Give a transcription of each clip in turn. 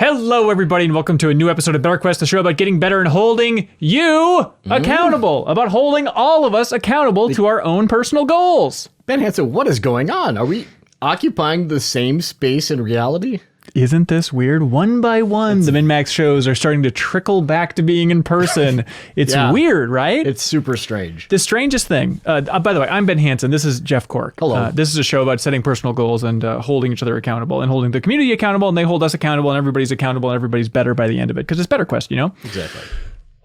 Hello, everybody, and welcome to a new episode of BetterQuest, the show about getting better and holding you accountable, about holding all of us accountable to our own personal goals. Ben Hanson, what is going on? Are we occupying the same space in reality? Isn't this weird? One by one, the MinnMax shows are starting to trickle back to being in person. It's weird, right? It's super strange. The strangest thing, by the way, I'm Ben Hanson. This is Jeff Cork. Hello. This is a show about setting personal goals and holding each other accountable and holding the community accountable, and they hold us accountable, and everybody's accountable, and everybody's better by the end of it, because it's BetterQuest, you know? Exactly.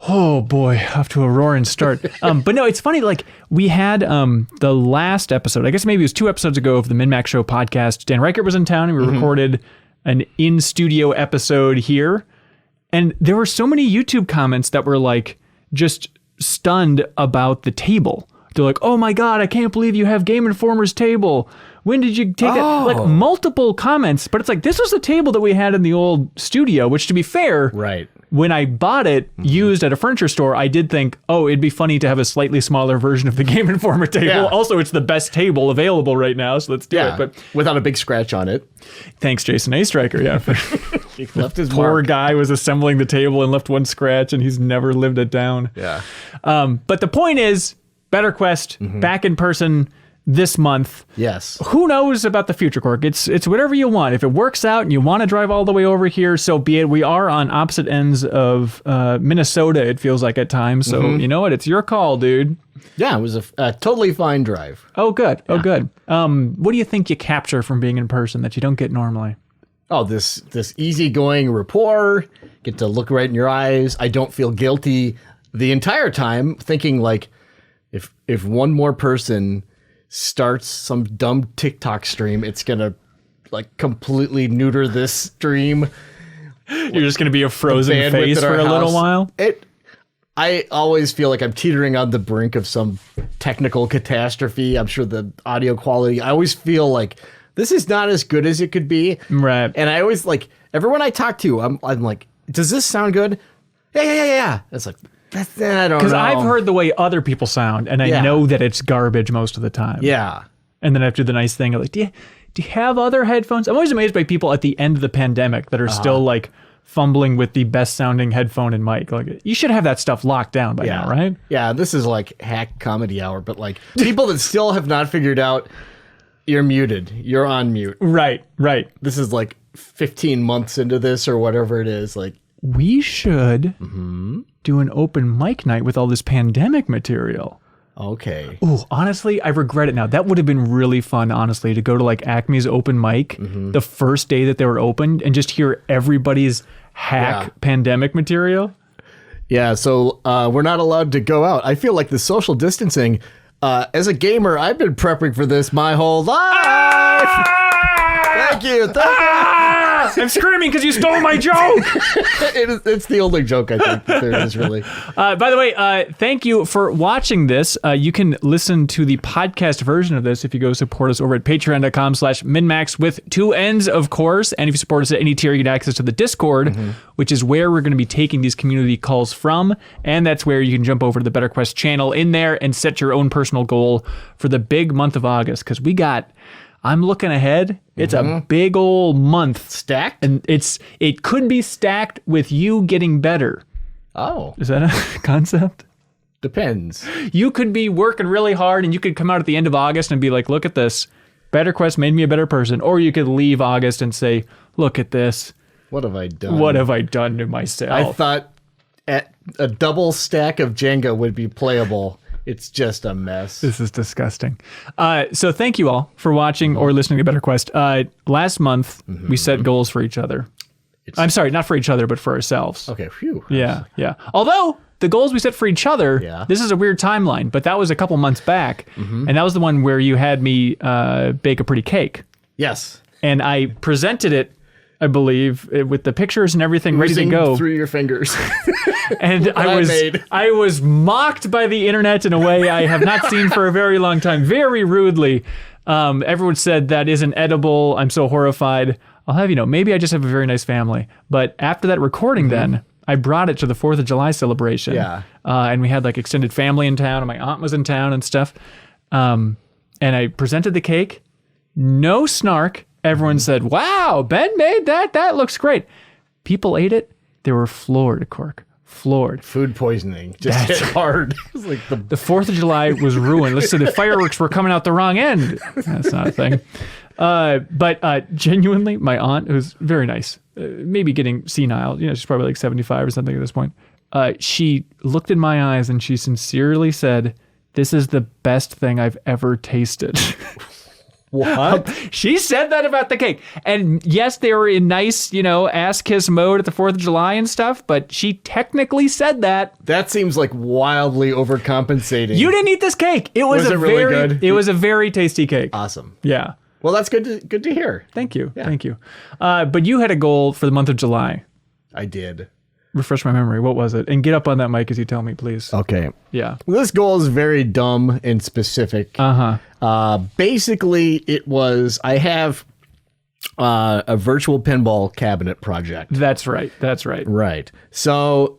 Oh boy, off to a roaring start. But no, it's funny, like we had the last episode, I guess maybe it was 2 episodes ago of the MinnMax Show podcast. Dan Reichert was in town, and we recorded an in-studio episode here. And there were so many YouTube comments that were like just stunned about the table. They're like, oh my God, I can't believe you have Game Informer's table. When did you take that? Like multiple comments, but it's like, this was a table that we had in the old studio, which to be fair, right. When I bought it used at a furniture store, I did think, oh, it'd be funny to have a slightly smaller version of the Game Informer table. Yeah. Also, it's the best table available right now, so let's do it. But without a big scratch on it. Thanks, Jason A. Stryker. Yeah, he left his poor guy was assembling the table and left one scratch, and he's never lived it down. Yeah. But the point is, BetterQuest back in person this month. Yes. Who knows about the future, Cork? It's whatever you want. If it works out and you want to drive all the way over here, so be it. We are on opposite ends of Minnesota, it feels like at times. So you know what? It's your call, dude. Yeah, it was a totally fine drive. Oh, good. Yeah. Oh, good. What do you think you capture from being in person that you don't get normally? Oh, this easygoing rapport. Get to look right in your eyes. I don't feel guilty the entire time thinking like if one more person starts some dumb TikTok stream, it's gonna like completely neuter this stream. You're just gonna be a frozen face for a little while. I always feel like I'm teetering on the brink of some technical catastrophe. I'm sure the audio quality, I always feel like this is not as good as it could be. Right. And I always like, everyone I talk to, I'm like, does this sound good? Yeah. It's like, I don't know. Because I've heard the way other people sound, and I know that it's garbage most of the time. Yeah. And then I have to do the nice thing of like, do you have other headphones? I'm always amazed by people at the end of the pandemic that are still like fumbling with the best sounding headphone and mic. Like, you should have that stuff locked down by now, right? Yeah, this is like hack comedy hour, but like people that still have not figured out you're muted, you're on mute. Right. This is like 15 months into this or whatever it is. Like, we should do an open mic night with all this pandemic material. Okay. Ooh, honestly, I regret it now. That would have been really fun, honestly, to go to like Acme's open mic the first day that they were open and just hear everybody's hack pandemic material. Yeah, so we're not allowed to go out. I feel like the social distancing, as a gamer, I've been prepping for this my whole life. Thank you. I'm screaming because you stole my joke. It's the only joke I think that there is, really. By the way, thank you for watching this. You can listen to the podcast version of this if you go support us over at patreon.com/MinnMax with 2 N's, of course. And if you support us at any tier, you get access to the Discord, which is where we're going to be taking these community calls from. And that's where you can jump over to the BetterQuest channel in there and set your own personal goal for the big month of August. Because I'm looking ahead. It's a big old month. Stacked? And it could be stacked with you getting better. Oh. Is that a concept? Depends. You could be working really hard and you could come out at the end of August and be like, look at this. BetterQuest made me a better person. Or you could leave August and say, look at this. What have I done? What have I done to myself? I thought a double stack of Jenga would be playable. It's just a mess. This is disgusting. So thank you all for watching or listening to BetterQuest. Last month, we set goals for each other. I'm sorry, not for each other, but for ourselves. Okay, phew. Yeah. Although, the goals we set for each other, this is a weird timeline, but that was a couple months back. And that was the one where you had me bake a pretty cake. Yes. And I presented it, I believe, with the pictures and everything ready to go. Through your fingers. And I was mocked by the internet in a way I have not seen for a very long time, very rudely. Everyone said that isn't edible. I'm so horrified. I'll have you know, maybe I just have a very nice family. But after that recording then, I brought it to the 4th of July celebration. Yeah. And we had like extended family in town and my aunt was in town and stuff. And I presented the cake. No snark. Everyone said, wow, Ben made that. That looks great. People ate it. They were floored, Cork. Floored. Food poisoning. Just hit hard. It's like The 4th of July was ruined. Listen, the fireworks were coming out the wrong end. That's not a thing. But genuinely, my aunt, who's very nice, maybe getting senile, she's probably like 75 or something at this point. She looked in my eyes and she sincerely said, "This is the best thing I've ever tasted." What? She said that about the cake. And yes, they were in nice, ass kiss mode at the 4th of July and stuff, but she technically said that. That seems like wildly overcompensating. You didn't eat this cake. It was really good? It was a very tasty cake. Awesome. Yeah. Well, that's good to hear. Thank you. Yeah. Thank you. But you had a goal for the month of July. I did. Refresh my memory. What was it? And get up on that mic as you tell me, please. Okay. Yeah. Well, this goal is very dumb and specific. Basically, it was I have a virtual pinball cabinet project. That's right. Right. So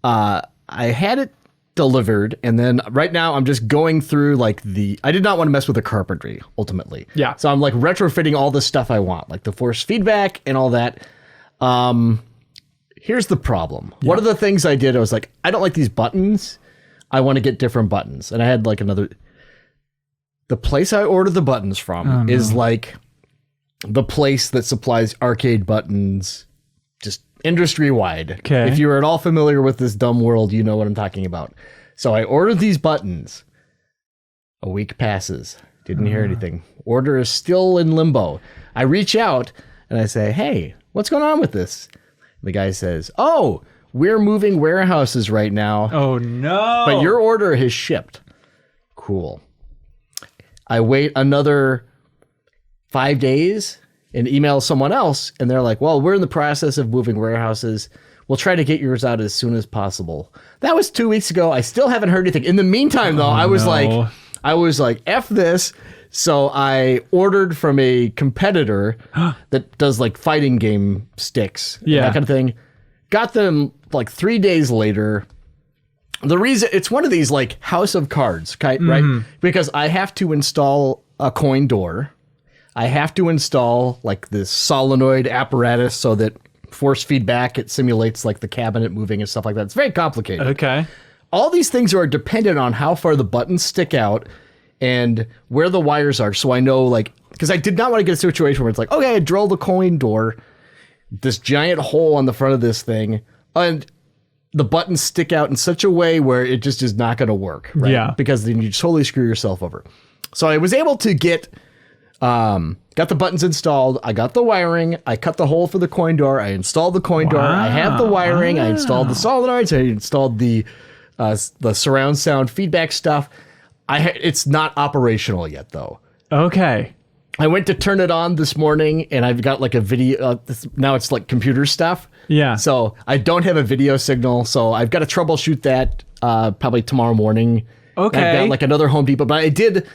I had it delivered, and then right now I'm just going through I did not want to mess with the carpentry ultimately. Yeah. So I'm retrofitting all the stuff I want, like the force feedback and all that. Here's the problem. Yeah. One of the things I did, I was like, I don't like these buttons. I want to get different buttons. And I had the place I ordered the buttons from is the place that supplies arcade buttons just industry wide. Okay. If you're at all familiar with this dumb world, you know what I'm talking about. So I ordered these buttons. A week passes. Didn't hear anything. Order is still in limbo. I reach out and I say, "Hey, what's going on with this?" The guy says, "Oh, we're moving warehouses right now. Oh, no. But your order has shipped." Cool. I wait another 5 days and email someone else, and they're like, "Well, we're in the process of moving warehouses. We'll try to get yours out as soon as possible." That was 2 weeks ago. I still haven't heard anything. In the meantime, though, I was like, F this. So I ordered from a competitor that does fighting game sticks, that kind of thing. Got them 3 days later. The reason it's one of these House of Cards, right? Because I have to install a coin door. I have to install this solenoid apparatus so that force feedback, it simulates the cabinet moving and stuff like that. It's very complicated. Okay. All these things are dependent on how far the buttons stick out and where the wires are. So I know because I did not want to get a situation where it's okay, I drill the coin door, this giant hole on the front of this thing, and the buttons stick out in such a way where it just is not going to work. Right? Yeah. Because then you totally screw yourself over. So I was able to got the buttons installed. I got the wiring. I cut the hole for the coin door. I installed the coin door. I have the wiring. I installed the solenoids. I installed the surround sound feedback stuff. It's not operational yet, though. Okay. I went to turn it on this morning, and I've got a video. Now it's computer stuff. Yeah. So I don't have a video signal, so I've got to troubleshoot that probably tomorrow morning. Okay. I've got another Home Depot, but I did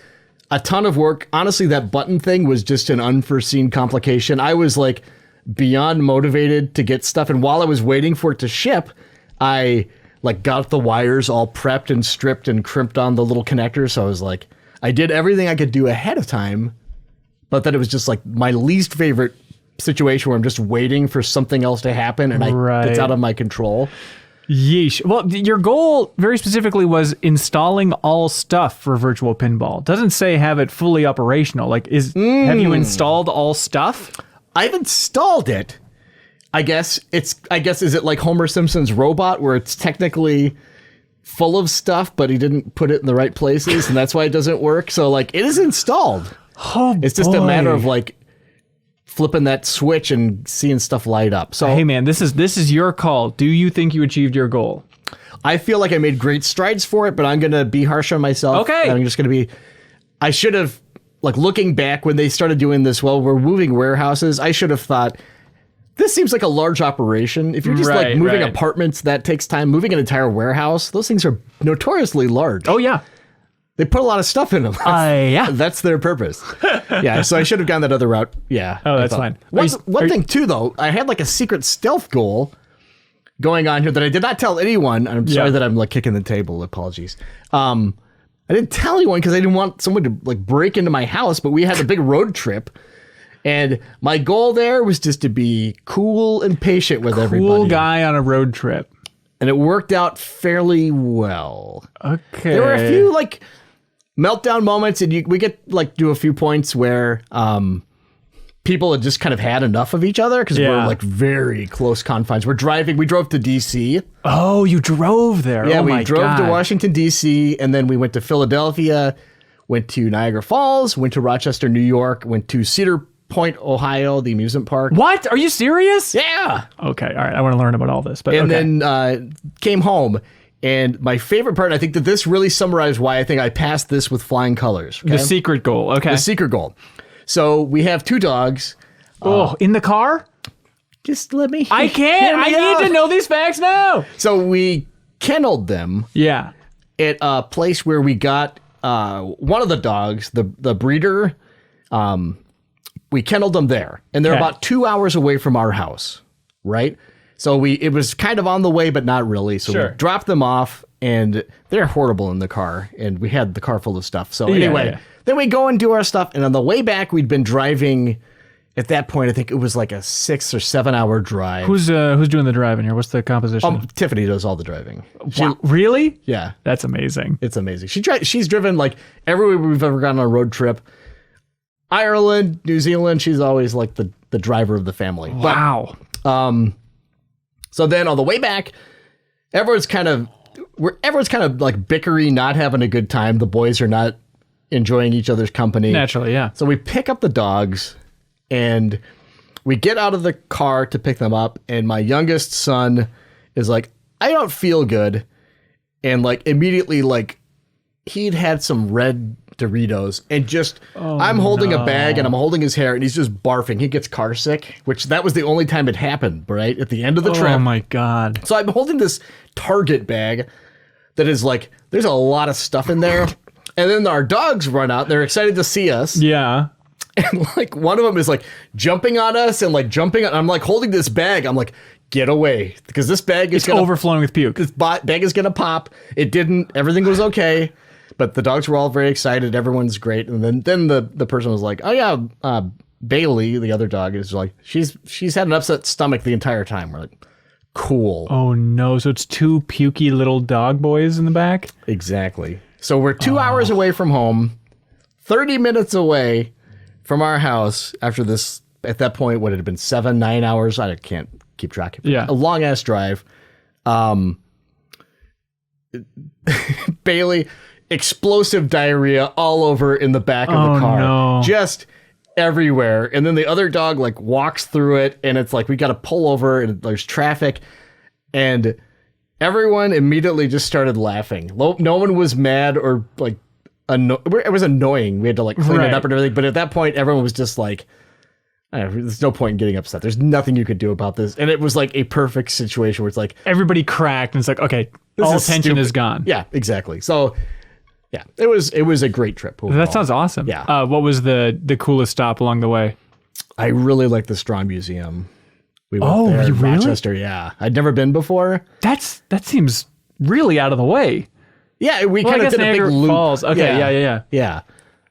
a ton of work. Honestly, that button thing was just an unforeseen complication. I was beyond motivated to get stuff, and while I was waiting for it to ship, I got the wires all prepped and stripped and crimped on the little connectors. So I was I did everything I could do ahead of time, but then it was just my least favorite situation where I'm just waiting for something else to happen and it's out of my control. Yeesh. Well, your goal very specifically was installing all stuff for virtual pinball. It doesn't say have it fully operational. Have you installed all stuff? I've installed it. I guess is it like Homer Simpson's robot where it's technically full of stuff, but he didn't put it in the right places, and that's why it doesn't work. So it is installed. Oh, it's just a matter of flipping that switch and seeing stuff light up. So hey man, this is your call. Do you think you achieved your goal? I feel like I made great strides for it, but I'm gonna be harsh on myself. Okay. I'm just gonna be. I should have looking back when they started doing this. Well, we're moving warehouses. I should have thought. This seems like a large operation. If you're just moving apartments, that takes time. Moving an entire warehouse, those things are notoriously large. Oh, yeah. They put a lot of stuff in them. Yeah. That's their purpose. Yeah, so I should have gone that other route. Yeah. Oh, that's fine. One thing, too, though, I had a secret stealth goal going on here that I did not tell anyone. I'm sorry that I'm kicking the table. Apologies. I didn't tell anyone because I didn't want someone to break into my house, but we had a big road trip. And my goal there was just to be cool and patient with everybody. Cool guy on a road trip. And it worked out fairly well. Okay. There were a few like meltdown moments, and we get like do a few points where people had just kind of had enough of each other because we're like very close confines. We drove to DC. Oh, you drove there. Yeah, oh we drove to Washington, DC, and then we went to Philadelphia, went to Niagara Falls, went to Rochester, New York, went to Cedar Point, Ohio, the amusement park. What? Are you serious? Yeah. Okay. All right. I want to learn about all this. But then came home. And my favorite part, I think that this really summarized why I think I passed this with flying colors. Okay? The secret goal. Okay. The secret goal. So we have 2 dogs. In the car? Just let me. I can't. I need to know these facts now. So we kenneled them. Yeah. At a place where we got one of the dogs, the breeder. We kenneled them there, and they're about 2 hours away from our house, right? So it was kind of on the way, but not really. So we dropped them off, and they're horrible in the car, and we had the car full of stuff. So anyway, then we go and do our stuff, and on the way back, we'd been driving. At that point, I think it was like a 6 or 7 hour drive. Who's doing the driving here? What's the composition? Tiffany does all the driving. Wow. Really? Yeah. That's amazing. It's amazing. She's driven like everywhere we've ever gone on a road trip. Ireland, New Zealand, she's always like the driver of the family. Wow. But, so then on the way back, everyone's kind of like bickering, not having a good time. The boys are not enjoying each other's company. Naturally, yeah. So we pick up the dogs and we get out of the car to pick them up. And my youngest son is like, I don't feel good. And like immediately, like he'd had some red Doritos and just I'm holding a bag and I'm holding his hair and he's just barfing. He gets car sick, which that was the only time it happened, right? At the end of the trip. Oh my God. So I'm holding this Target bag that is like, there's a lot of stuff in there. And then our dogs run out. They're excited to see us. Yeah. And like one of them is like jumping on us and like jumping on. I'm like holding this bag. I'm like, get away, because this bag is overflowing with puke. This bag is gonna pop. It didn't. Everything was okay. But the dogs were all very excited. Everyone's great. And then the person was like, oh yeah, Bailey, the other dog, is like, she's had an upset stomach the entire time. We're like, cool. Oh no. So it's 2 pukey little dog boys in the back? Exactly. So we're 2 hours away from home, 30 minutes away from our house after this. At that point, what had it been 7-9 hours? I can't keep track of it. Yeah. A long ass drive. Bailey, explosive diarrhea all over in the back of the car. No. Just everywhere. And then the other dog like walks through it and it's like we got to pull over and there's traffic and everyone immediately just started laughing. No one was mad or like it was annoying. We had to like clean it up and everything, but at that point everyone was just like, I don't know, there's no point in getting upset. There's nothing you could do about this. And it was like a perfect situation where it's like everybody cracked and it's like, okay, all tension is gone. Yeah, exactly. So yeah, it was a great trip. Overall. That sounds awesome. Yeah. What was the coolest stop along the way? I really like the Strawn Museum. We went there in Rochester. Yeah, I'd never been before. That seems really out of the way. Yeah, we kind of did a big loop. Falls. Okay, yeah. Yeah,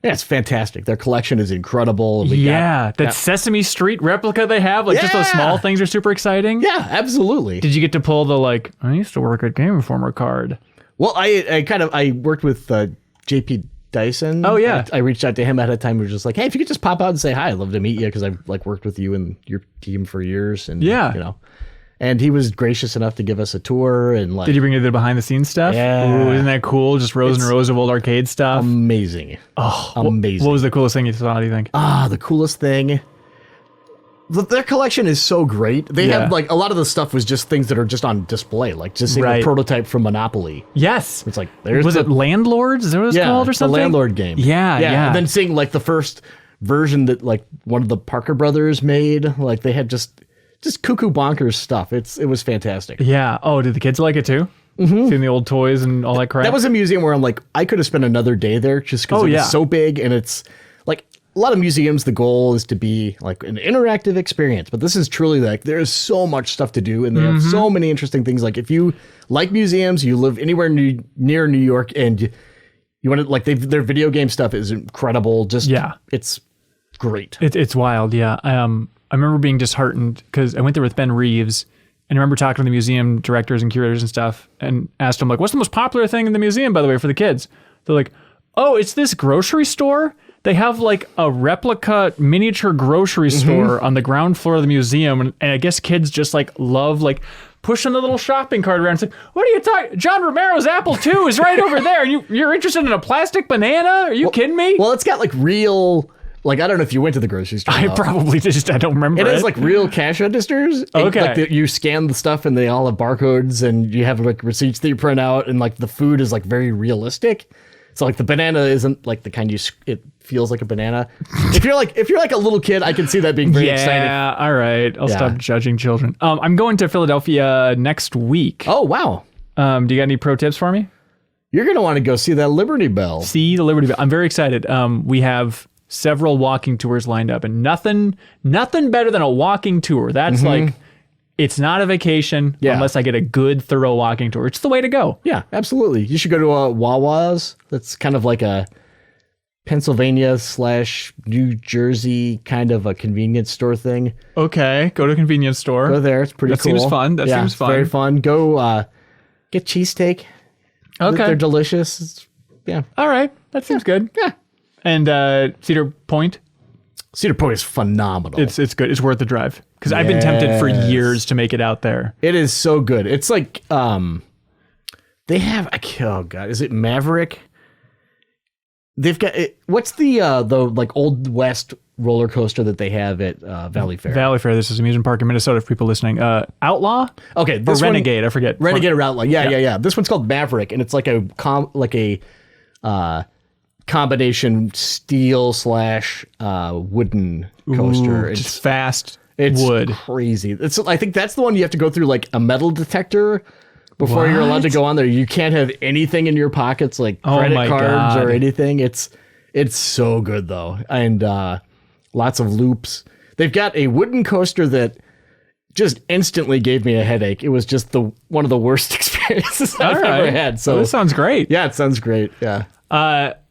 it's fantastic. Their collection is incredible. That Sesame Street replica they have, like just those small things are super exciting. Yeah, absolutely. Did you get to pull the like, I used to work at Game Informer card? Well, I worked with JP Dyson. Oh yeah. I reached out to him at a time. We were just like, hey, if you could just pop out and say hi, I'd love to meet you because I've like worked with you and your team for years. And and he was gracious enough to give us a tour and like. Did you bring you the behind the scenes stuff? Yeah. Ooh, isn't that cool? Just rows and rows of old arcade stuff. Amazing. Oh, amazing. What was the coolest thing you saw? Do you think? The coolest thing. Their collection is so great. They have like a lot of the stuff was just things that are just on display, like just seeing a prototype from Monopoly. Yes. It's like there's it Landlords? Is that what it's called or something? The Landlord game. Yeah. And then seeing like the first version that like one of the Parker brothers made, like they had just cuckoo bonkers stuff. It was fantastic. Yeah. Oh, did the kids like it too? Mm-hmm. Seeing the old toys and all that crap. That was a museum where I'm like, I could have spent another day there just because it's so big and it's like. A lot of museums, the goal is to be like an interactive experience, but this is truly like there's so much stuff to do and they have so many interesting things. Like if you like museums, you live anywhere near New York and you want to like their video game stuff is incredible. Just it's great. It's wild, yeah. I remember being disheartened because I went there with Ben Reeves, and I remember talking to the museum directors and curators and stuff, and asked them, like, what's the most popular thing in the museum, by the way, for the kids? They're like, oh, it's this grocery store. They have like a replica miniature grocery store on the ground floor of the museum, and I guess kids just like love like pushing the little shopping cart around. It's like, what are you talking? John Romero's Apple II is right over there, and you're interested in a plastic banana? Are you kidding me? Well, it's got like real, like, I don't know if you went to the grocery store. I probably just, I don't remember it. It has like real cash registers. Okay. Like you scan the stuff and they all have barcodes, and you have like receipts that you print out, and like the food is like very realistic. So like the banana isn't like the kind it feels like a banana. If you're like a little kid, I can see that being very exciting. Yeah, all right. I'll stop judging children. I'm going to Philadelphia next week. Oh, wow. Do you got any pro tips for me? You're going to want to go see that Liberty Bell. See the Liberty Bell. I'm very excited. We have several walking tours lined up, and nothing better than a walking tour. That's like, it's not a vacation unless I get a good, thorough walking tour. It's the way to go. Yeah, absolutely. You should go to Wawa's. That's kind of like a Pennsylvania/New Jersey kind of a convenience store thing. Okay, go to a convenience store. Go there. It's pretty cool. That seems fun. That seems fun. Very fun. Go get cheesesteak. Okay. They're delicious. All right. That seems good. Yeah. And Cedar Point? Cedar Point is phenomenal. It's good. It's worth the drive. Because I've been tempted for years to make it out there. It is so good. It's like, they have, oh God, is it Maverick? They've got, what's the like Old West roller coaster that they have at Valley Fair? Valley Fair. This is an amusement park in Minnesota for people listening. Outlaw? Okay. Or Renegade, I forget. Renegade or Outlaw. Yeah. This one's called Maverick, and it's like a combination steel / wooden coaster. It's fast It's wood. crazy. I think that's the one you have to go through like a metal detector before you're allowed to go on there. You can't have anything in your pockets like credit cards or anything. It's so good though. And lots of loops. They've got a wooden coaster that just instantly gave me a headache. It was just one of the worst experiences I've ever had. So this sounds great. Yeah, it sounds great. Yeah.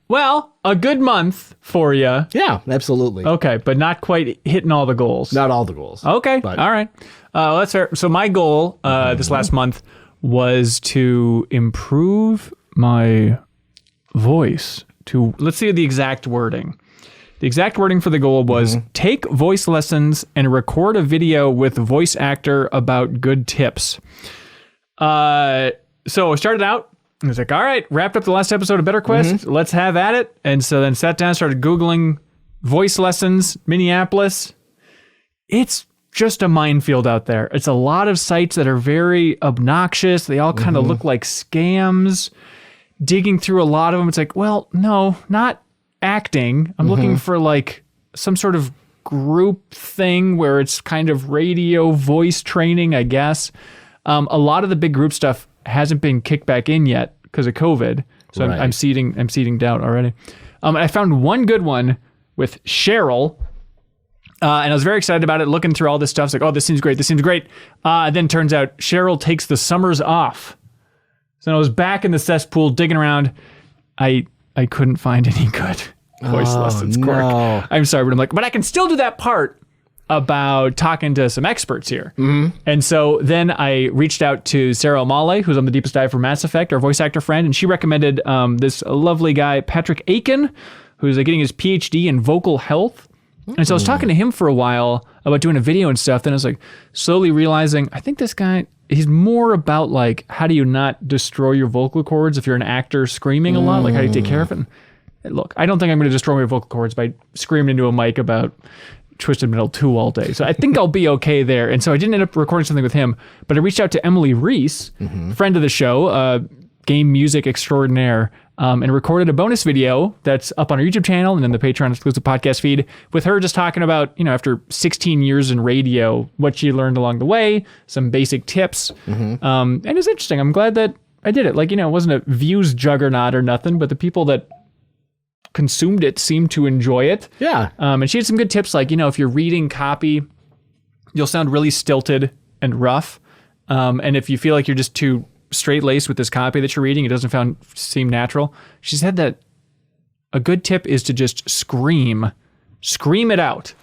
Well, a good month for you. Yeah, absolutely. Okay, but not quite hitting all the goals. Not all the goals. Okay, but. All right. Let's start. So my goal this last month was to improve my voice to, let's see the exact wording. The exact wording for the goal was take voice lessons and record a video with a voice actor about good tips. So I started out. I was like, all right, wrapped up the last episode of BetterQuest. Let's have at it. And so then sat down, started Googling voice lessons, Minneapolis. It's just a minefield out there. It's a lot of sites that are very obnoxious. They all kind of look like scams. Digging through a lot of them, it's like, well, no, not acting. I'm looking for like some sort of group thing where it's kind of radio voice training, I guess. A lot of the big group stuff hasn't been kicked back in yet because of COVID. So I'm seeding doubt already. I found one good one with Cheryl. And I was very excited about it, looking through all this stuff. It's like, oh, this seems great. This seems great. Then turns out Cheryl takes the summers off. So I was back in the cesspool digging around. I couldn't find any good voice lessons, Cork. No. I'm sorry, but I'm like, but I can still do that part about talking to some experts here. And so then I reached out to Sarah O'Malley, who's on the Deepest Dive for Mass Effect, our voice actor friend, and she recommended this lovely guy, Patrick Aiken, who's getting his PhD in vocal health. And so I was talking to him for a while about doing a video and stuff. Then I was like slowly realizing, I think this guy, he's more about like, how do you not destroy your vocal cords if you're an actor screaming a lot? Like, how do you take care of it? And look, I don't think I'm going to destroy my vocal cords by screaming into a mic about Twisted Metal 2 all day. So I think I'll be okay there. And so I didn't end up recording something with him, but I reached out to Emily Reese, friend of the show, game music extraordinaire, and recorded a bonus video that's up on our YouTube channel and in the Patreon exclusive podcast feed with her just talking about, after 16 years in radio, what she learned along the way, some basic tips. And it's interesting. I'm glad that I did it. Like, it wasn't a views juggernaut or nothing, but the people that consumed it seemed to enjoy it. Yeah. And she had some good tips, like, if you're reading copy, you'll sound really stilted and rough. And if you feel like you're just too straight-laced with this copy that you're reading, it doesn't seem natural. She said that a good tip is to just scream scream it out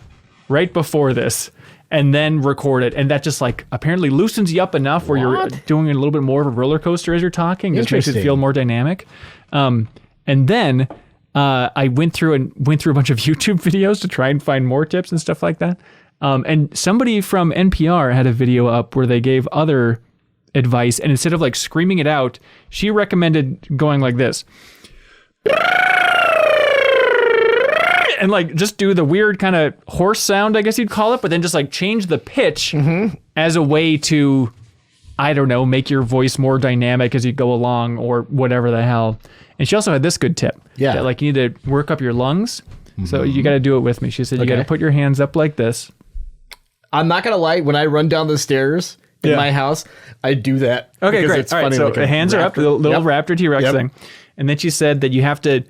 right before this, and then record it. And that just like apparently loosens you up enough where you're doing a little bit more of a roller coaster as you're talking. Just makes it feel more dynamic. And then I went through a bunch of YouTube videos to try and find more tips and stuff like that. And somebody from NPR had a video up where they gave other advice, and instead of like screaming it out, she recommended going like this. And like just do the weird kind of horse sound, I guess you'd call it, but then just like change the pitch as a way to, I don't know, make your voice more dynamic as you go along or whatever the hell. And she also had this good tip. Yeah. That like you need to work up your lungs. So you got to do it with me. She said you got to put your hands up like this. I'm not going to lie. When I run down the stairs in my house, I do that. Okay, great. It's all right, funny, so like the hands are up, the little raptor T-Rex thing. And then she said that you have to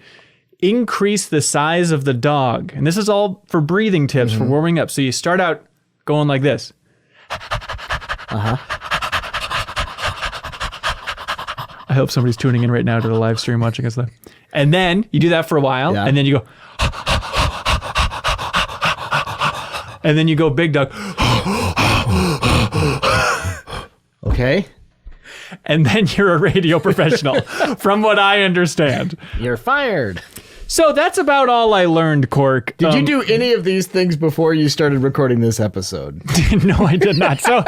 increase the size of the dog. And this is all for breathing tips for warming up. So you start out going like this. I hope somebody's tuning in right now to the live stream watching us live. And then you do that for a while, and then you go. And then you go big dog. Okay. And then you're a radio professional, from what I understand. You're fired. So that's about all I learned, Cork. Did you do any of these things before you started recording this episode? No, I did not. So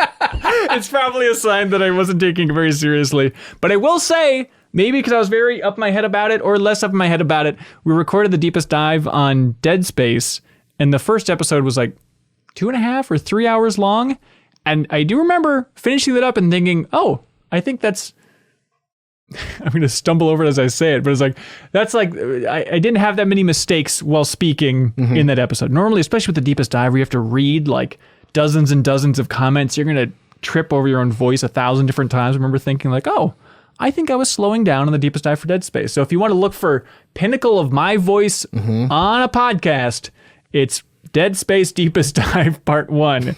it's probably a sign that I wasn't taking it very seriously. But I will say, maybe because I was very up my head about it or less up my head about it, we recorded the deepest dive on Dead Space. And the first episode was like 2.5 or 3 hours long. And I do remember finishing that up and thinking, oh, I think that's, I'm going to stumble over it as I say it, but it's like, that's like, I didn't have that many mistakes while speaking in that episode. Normally, especially with the deepest dive, where you have to read like dozens and dozens of comments, you're going to trip over your own voice 1,000 different times. I remember thinking like, oh, I think I was slowing down on the deepest dive for Dead Space. So if you want to look for pinnacle of my voice on a podcast, it's Dead Space Deepest Dive Part 1.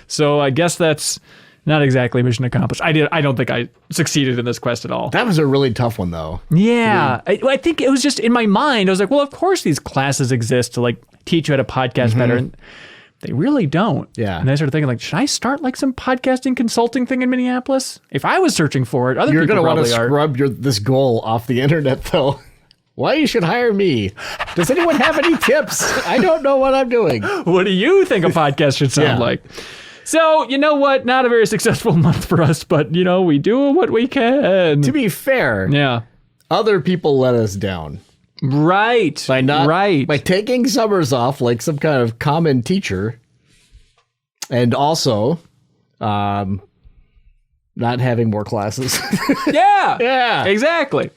So I guess that's not exactly mission accomplished. I don't think I succeeded in this quest at all. That was a really tough one, though. Yeah. I think it was just in my mind. I was like, well, of course these classes exist to like teach you how to podcast better. And they really don't. Yeah. And I started thinking like, should I start like some podcasting consulting thing in Minneapolis? If I was searching for it, other You're people gonna probably want to scrub this goal off the internet, though. Why you should hire me? Does anyone have any tips? I don't know what I'm doing. What do you think a podcast should sound like? So, you know what? Not a very successful month for us, but, you know, we do what we can. To be fair, other people let us down. Right. By taking summers off like some kind of common teacher, and also not having more classes. Yeah. Exactly.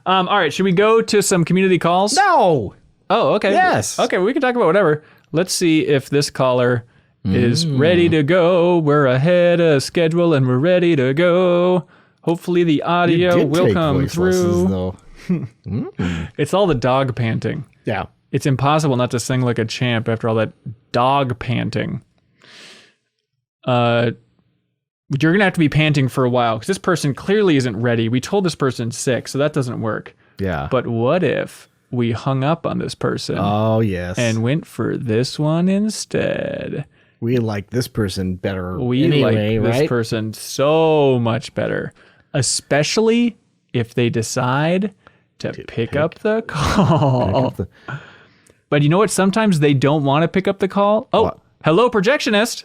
All right. Should we go to some community calls? No. Oh, okay. Yes. Okay, we can talk about whatever. Let's see if this caller is ready to go. We're ahead of schedule and we're ready to go. Hopefully the audio will come through. It's all the dog panting. Yeah. It's impossible not to sing like a champ after all that dog panting. You're going to have to be panting for a while because this person clearly isn't ready. We told this person 6, so that doesn't work. Yeah. But what if we hung up on this person? Oh, yes. And went for this one instead? We like this person better. We anyway, like this right? person so much better, especially if they decide to pick up the call. But you know what? Sometimes they don't want to pick up the call. Oh, hello, projectionist.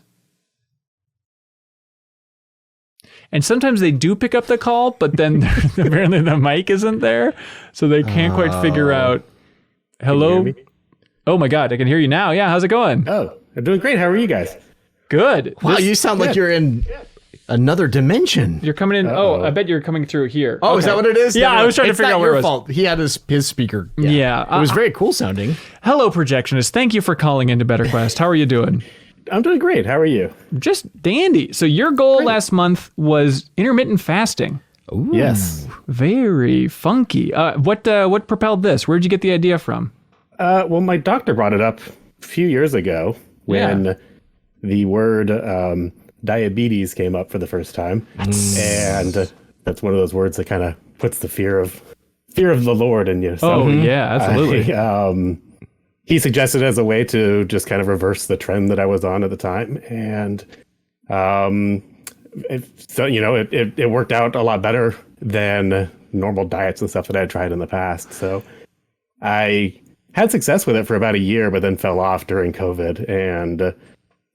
And sometimes they do pick up the call, but then apparently the mic isn't there, so they can't quite figure out. Hello? Can you hear me? Oh my God, I can hear you now. Yeah, how's it going? Oh, I'm doing great. How are you guys? Good. Wow, you sound like you're in another dimension. You're coming in. Oh, I bet you're coming through here. Oh, okay. Is that what it is? Yeah, I was trying to figure out where it was. Fault. He had his speaker. Yeah. It was very cool sounding. Hello, projectionist. Thank you for calling into BetterQuest. How are you doing? I'm doing great. How are you? Just dandy. So your goal last month was intermittent fasting. Ooh. Yes. Very funky. What propelled this? Where'd you get the idea from? Well, my doctor brought it up a few years ago when the word diabetes came up for the first time. And that's one of those words that kind of puts the fear of the Lord in you. So yeah, absolutely. he suggested as a way to just kind of reverse the trend that I was on at the time. And it worked out a lot better than normal diets and stuff that I had tried in the past. So I had success with it for about a year, but then fell off during COVID. And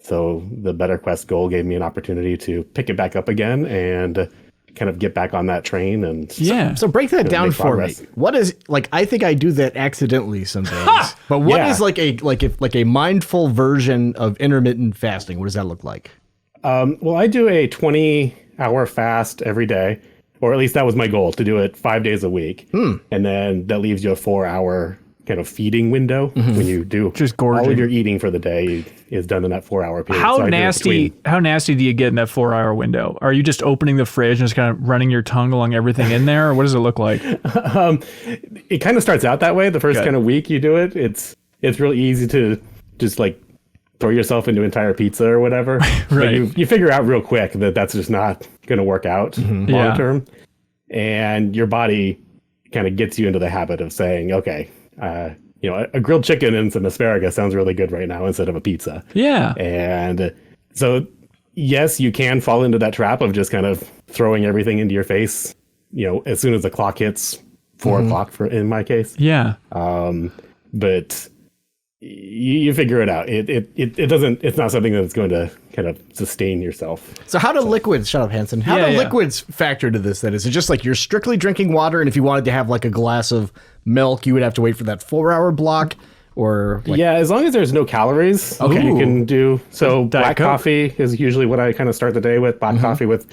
so the BetterQuest goal gave me an opportunity to pick it back up again and kind of get back on that train. And so break that down for me. What is, like, I think I do that accidentally some days, but what is like a mindful version of intermittent fasting? What does that look like? Well, I do a 20-hour fast every day, or at least that was my goal, to do it 5 days a week. And then that leaves you a 4-hour kind of feeding window when you do just gorging. All of your eating for the day is done in that 4-hour period. How nasty do you get in that 4-hour window? Are you just opening the fridge and just kind of running your tongue along everything in there, or what does it look like? It kind of starts out that way. The first kind of week you do it, it's really easy to just like throw yourself into entire pizza or whatever. Right. You figure out real quick that that's just not going to work out long term. And your body kind of gets you into the habit of saying, okay, a grilled chicken and some asparagus sounds really good right now instead of a pizza. Yeah. And so, yes, you can fall into that trap of just kind of throwing everything into your face, as soon as the clock hits 4 o'clock in my case. Yeah. But you figure it out. It's not something that's going to kind of sustain yourself. So how do liquids, shut up Hanson, how do liquids factor to this then? Is it just like you're strictly drinking water, and if you wanted to have like a glass of milk, you would have to wait for that 4-hour block? Or as long as there's no calories, you can do. So black coffee is usually what I kind of start the day with. Black coffee with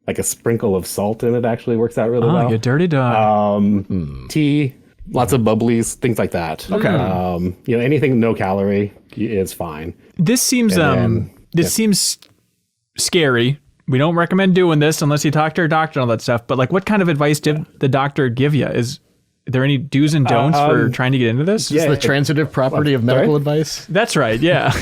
like a sprinkle of salt in it actually works out really well. You dirty dog. Tea, lots of bubblies, things like that. Okay. Anything no calorie is fine. This seems seems scary. We don't recommend doing this unless you talk to your doctor and all that stuff. But like, what kind of advice did the doctor give you? Is there any do's and don'ts for trying to get into this? Is the transitive property of medical advice? That's right. Yeah.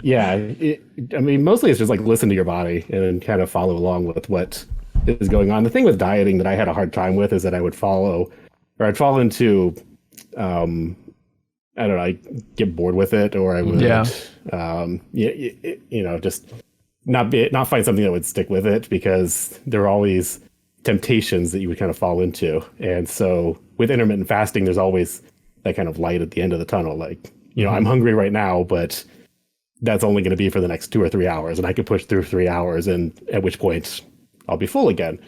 Mostly it's just like listen to your body and kind of follow along with what is going on. The thing with dieting that I had a hard time with is that I'd fall into, I'd get bored with it, or I would, just not find something that would stick with it, because there are always temptations that you would kind of fall into. And so with intermittent fasting, there's always that kind of light at the end of the tunnel. Like, I'm hungry right now, but that's only going to be for the next 2 or 3 hours, and I could push through 3 hours, and at which point I'll be full again.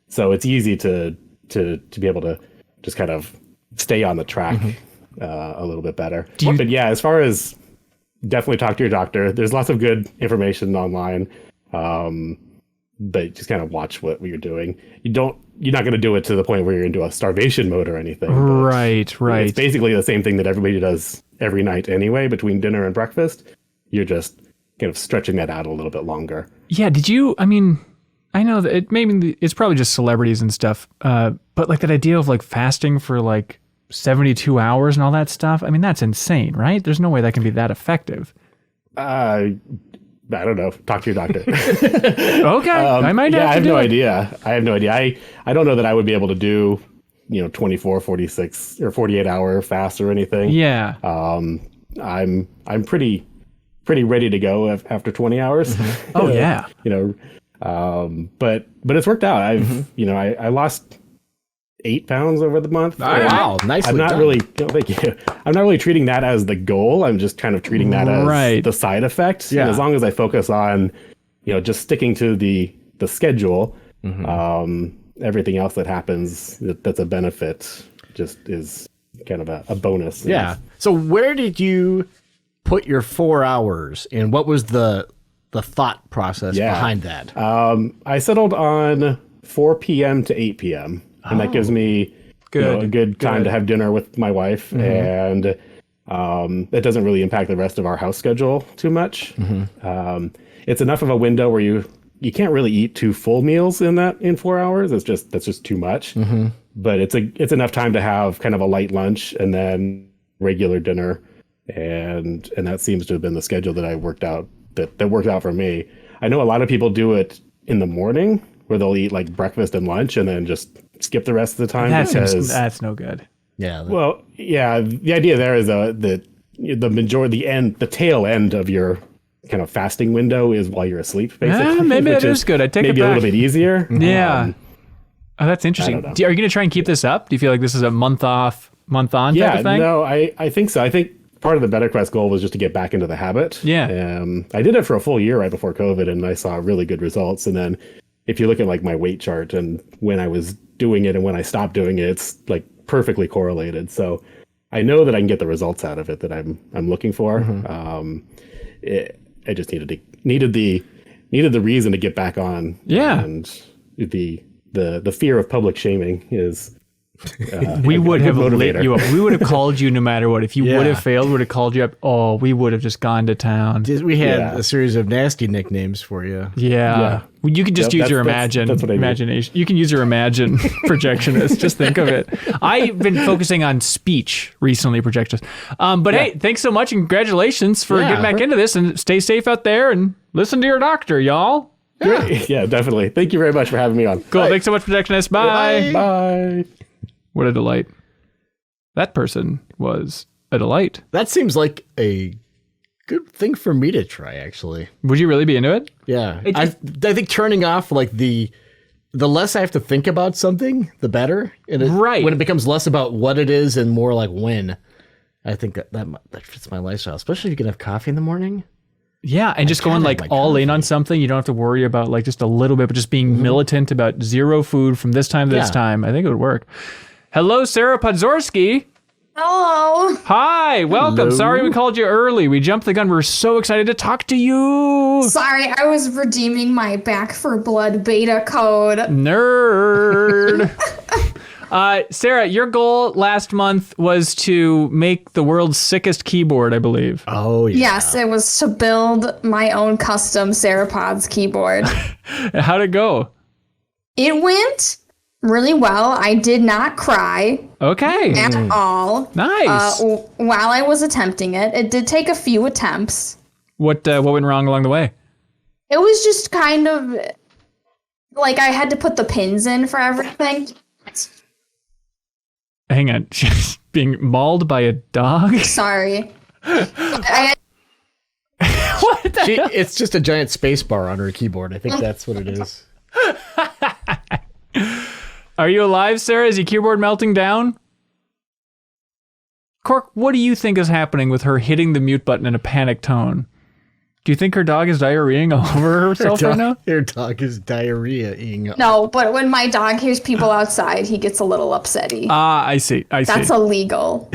So it's easy to be able to just kind of stay on the track a little bit better. But yeah, as far as definitely talk to your doctor, there's lots of good information online. But just kind of watch what you're doing. You're not going to do it to the point where you're into a starvation mode or anything. Right. It's basically the same thing that everybody does every night anyway, between dinner and breakfast. You're just kind of stretching that out a little bit longer. Yeah. I know that it's probably just celebrities and stuff. But like that idea of like fasting for like 72 hours and all that stuff. That's insane, right? There's no way that can be that effective. I don't know. Talk to your doctor. Okay. I might have to I have do no it. idea. I have no idea. I don't know that I would be able to do, 24, 46 or 48 hour fast or anything. Yeah. I'm pretty ready to go after 20 hours. Oh yeah. But it's worked out. I lost 8 pounds over the month. Wow, nicely I'm not done. really, thank you. I'm not really treating that as the goal. I'm just kind of treating that as the side effect. Yeah. And as long as I focus on, just sticking to the schedule, everything else that happens that's a benefit just is kind of a bonus. Yeah. So where did you put your 4 hours, and what was the thought process behind that? I settled on 4 p.m. to 8 p.m. And that gives me a good time to have dinner with my wife. And it doesn't really impact the rest of our house schedule too much. It's enough of a window where you can't really eat 2 full meals in 4 hours. That's just too much. But it's enough time to have kind of a light lunch and then regular dinner. And that seems to have been the schedule that I worked out, that worked out for me. I know a lot of people do it in the morning, where they'll eat like breakfast and lunch and then just skip the rest of the time. That's no good. Yeah. Well, yeah, the idea there is that the tail end of your kind of fasting window is while you're asleep, basically. Maybe that is good. I take it maybe back. a little bit easier. Yeah. Oh, that's interesting. Are you going to try and keep this up? Do you feel like this is a month off, month on type of thing? No, I think so. I think part of the BetterQuest goal was just to get back into the habit. Yeah. I did it for a full year right before COVID, and I saw really good results. And then if you look at like my weight chart and when I was doing it and when I stopped doing it, it's like perfectly correlated. So I know that I can get the results out of it that I'm looking for. I just needed the reason to get back on. Yeah. And the fear of public shaming is we would have lit motivator. you up. We would have called you no matter what. If you would have failed, would have called you up. Oh, we would have just gone to town. We had a series of nasty nicknames for you. Yeah. Well, you can just use your imagination. You can use your imagine projectionist. Just think of it. I've been focusing on speech recently, projectionist. But hey, thanks so much and congratulations for getting back into this, and stay safe out there and listen to your doctor, y'all. Yeah, definitely. Thank you very much for having me on. Cool. Thanks so much, projectionist. Bye. Bye. What a delight. That person was a delight. That seems like a good thing for me to try, actually. Would you really be into it? Yeah. I think turning off like the less I have to think about something, the better. And when it becomes less about what it is and more like when, I think that fits my lifestyle, especially if you can have coffee in the morning. Yeah, and just going like all in on something. You don't have to worry about like just a little bit, but just being militant about zero food from this time to this time. I think it would work. Hello, SarahPodz. Hello. Hi, welcome. Hello. Sorry we called you early. We jumped the gun. We're so excited to talk to you. Sorry, I was redeeming my Back for Blood beta code. Nerd. Sarah, your goal last month was to make the world's sickest keyboard, I believe. Oh, yeah. Yes, it was to build my own custom SarahPodz keyboard. How'd it go? It went really well. I did not cry Okay. at all. Nice. While I was attempting it. It did take a few attempts. What went wrong along the way? It was just kind of like I had to put the pins in for everything. Hang on. She's being mauled by a dog? Sorry. What the hell? It's just a giant space bar on her keyboard. I think that's what it is. Are you alive, Sarah? Is your keyboard melting down? Cork, what do you think is happening with her hitting the mute button in a panic tone? Do you think her dog is diarrheaing all over herself right now? Her dog is diarrhea-ing. No, but when my dog hears people outside, he gets a little upsetty. Ah, I see. That's illegal.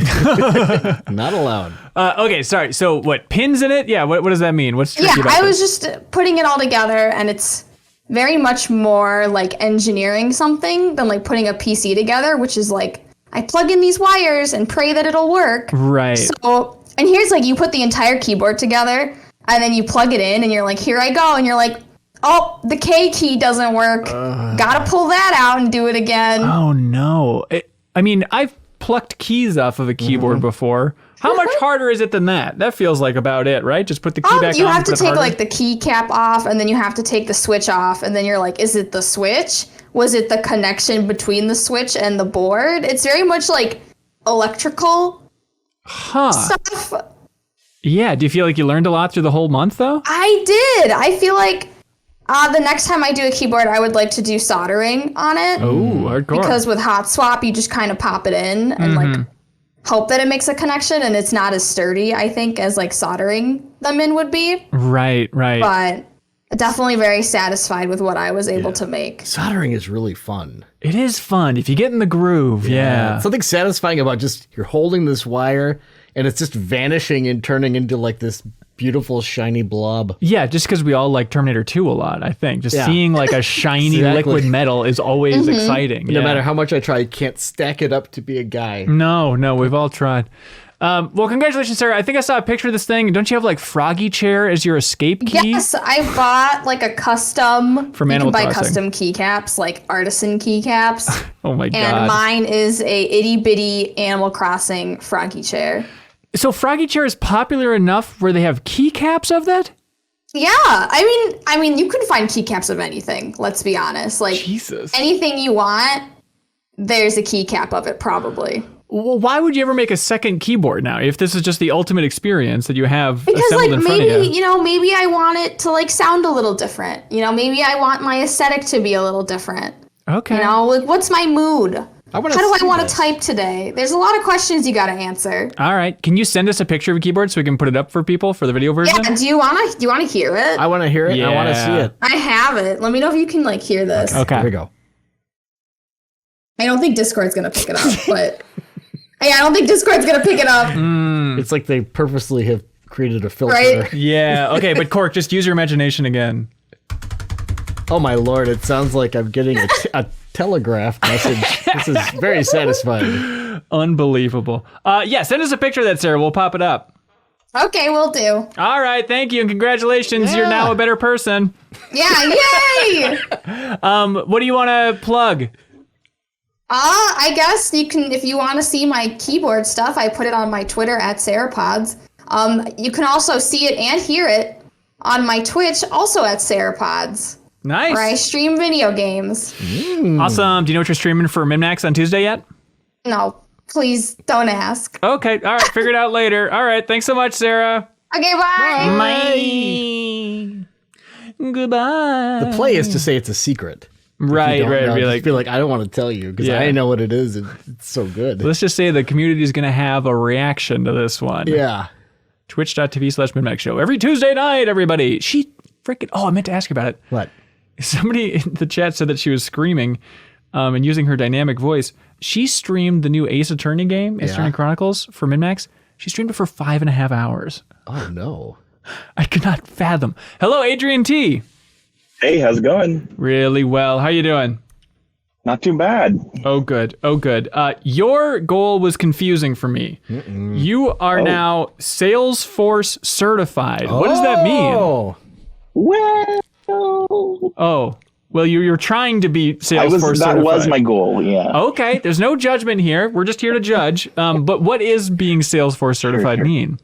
Not allowed. Okay, sorry. So what, pins in it? Yeah, what does that mean? What's tricky about I this? was just putting it all together, and it's very much more like engineering something than like putting a PC together, which is like, I plug in these wires and pray that it'll work. Right. So, and here's like, you put the entire keyboard together, and then you plug it in, and you're like, here I go, and you're like, oh, the K key doesn't work. Gotta pull that out and do it again. Oh, no. I mean, I've plucked keys off of a keyboard before. How much harder is it than that? That feels like about it, right? Just put the key back on. You have to put it take harder? like the keycap off, and then you have to take the switch off, and then you're like, is it the switch? Was it the connection between the switch and the board? It's very much like electrical stuff. Yeah, do you feel like you learned a lot through the whole month, though? I did. I feel like the next time I do a keyboard, I would like to do soldering on it. Oh, hardcore. Because with hot swap, you just kind of pop it in and like hope that it makes a connection, and it's not as sturdy, I think, as like soldering them in would be. Right. But definitely very satisfied with what I was able to make. Soldering is really fun. It is fun if you get in the groove. Yeah. Something satisfying about just you're holding this wire and it's just vanishing and turning into like this beautiful shiny blob. Yeah, just because we all like Terminator 2 a lot, I think. Just seeing like a shiny liquid metal is always exciting. No matter how much I try, I can't stack it up to be a guy. No, we've all tried. Well, congratulations, Sarah. I think I saw a picture of this thing. Don't you have like Froggy Chair as your escape key? Yes, I bought like a custom. From you Animal can buy Crossing. custom keycaps, like artisan keycaps. Oh my God. And mine is a itty bitty Animal Crossing Froggy Chair. So Froggy Chair is popular enough where they have keycaps of that? Yeah, I mean, you can find keycaps of anything. Let's be honest. Like Jesus. anything you want, there's a keycap of it probably. Well, why would you ever make a second keyboard now if this is just the ultimate experience that you have because assembled like in front of maybe you? maybe I want it to like sound a little different. Maybe I want my aesthetic to be a little different. Okay. Like what's my mood? How do I want to this. type today? There's a lot of questions you got to answer. All right. Can you send us a picture of a keyboard so we can put it up for people for the video version? Yeah. Do you want to hear it? I want to hear it. Yeah. I want to see it. I have it. Let me know if you can like hear this. Okay. Here we go. I don't think Discord's gonna pick it up, but I don't think Discord's gonna pick it up. It's like they purposely have created a filter. Right? Yeah. Okay. But Cork, just use your imagination again. Oh my lord! It sounds like I'm getting a telegraph message. This is very satisfying. Unbelievable. Yeah. Send us a picture of that, Sarah. We'll pop it up. Okay, we'll do. All right. Thank you and congratulations. Yeah. You're now a better person. Yeah, yay! What do you want to plug? I guess you can, if you want to see my keyboard stuff, I put it on my Twitter at SarahPodz. You can also see it and hear it on my Twitch, also at SarahPodz, Nice. where I stream video games. Awesome. Do you know what you're streaming for MinnMax on Tuesday yet? No, please don't ask. Okay. All right. Figure it out later. All right. Thanks so much, Sarah. Okay, bye. Bye. Goodbye. The play is to say it's a secret. Right. Be like, I don't want to tell you because Yeah. I know what it is. It's so good. Let's just say the community is going to have a reaction to this one. Yeah. Twitch.tv/MinnMax show every Tuesday night, everybody. She freaking, I meant to ask you about it. What? Somebody in the chat said that she was screaming and using her dynamic voice. She streamed the new Ace Attorney game, Ace Attorney Chronicles for MinnMax. She streamed it for 5.5 hours. Oh no. I could not fathom. Hello, Adrian T. Hey, how's it going? Really well. How you doing? Not too bad. Oh, good. Oh, good. Your goal was confusing for me. You are now Salesforce certified. What does that mean? Oh. Well, Oh, well, you're trying to be Salesforce certified. that was my goal, yeah. Okay, there's no judgment here. We're just here to judge. But what is being Salesforce certified mean?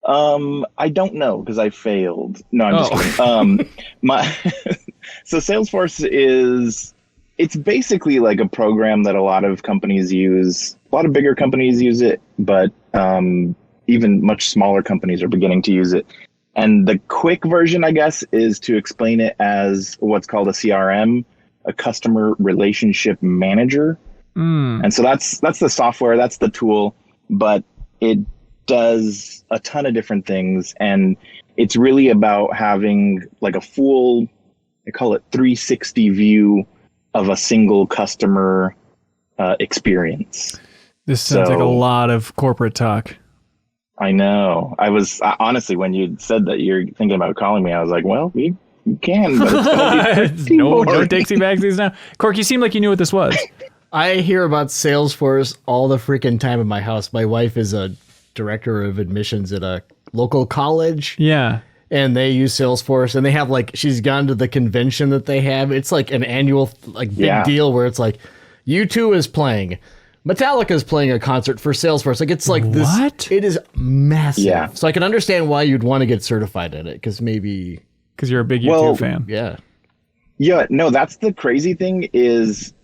I don't know because I failed. No, I'm just kidding. So Salesforce it's basically like a program that a lot of companies use. A lot of bigger companies use it, but even much smaller companies are beginning to use it. And the quick version, I guess, is to explain it as what's called a CRM, a customer relationship manager. And so that's the software, that's the tool, but it does a ton of different things. And it's really about having like a full, I call it 360 view of a single customer experience. This sounds like a lot of corporate talk. I know. I was honestly, when you said that you're thinking about calling me, I was like, well, you can, but it's going to be no takesy backsies now. Cork, you seem like you knew what this was. I hear about Salesforce all the freaking time in my house. My wife is a director of admissions at a local college. Yeah. And they use Salesforce, and they have she's gone to the convention that they have. It's like an annual big deal where it's like U2 is playing. Metallica's playing a concert for Salesforce. It's like this. What? It is massive. Yeah. So I can understand why you'd want to get certified in it, because maybe. Because you're a big YouTube fan. Yeah. Yeah, no, that's the crazy thing is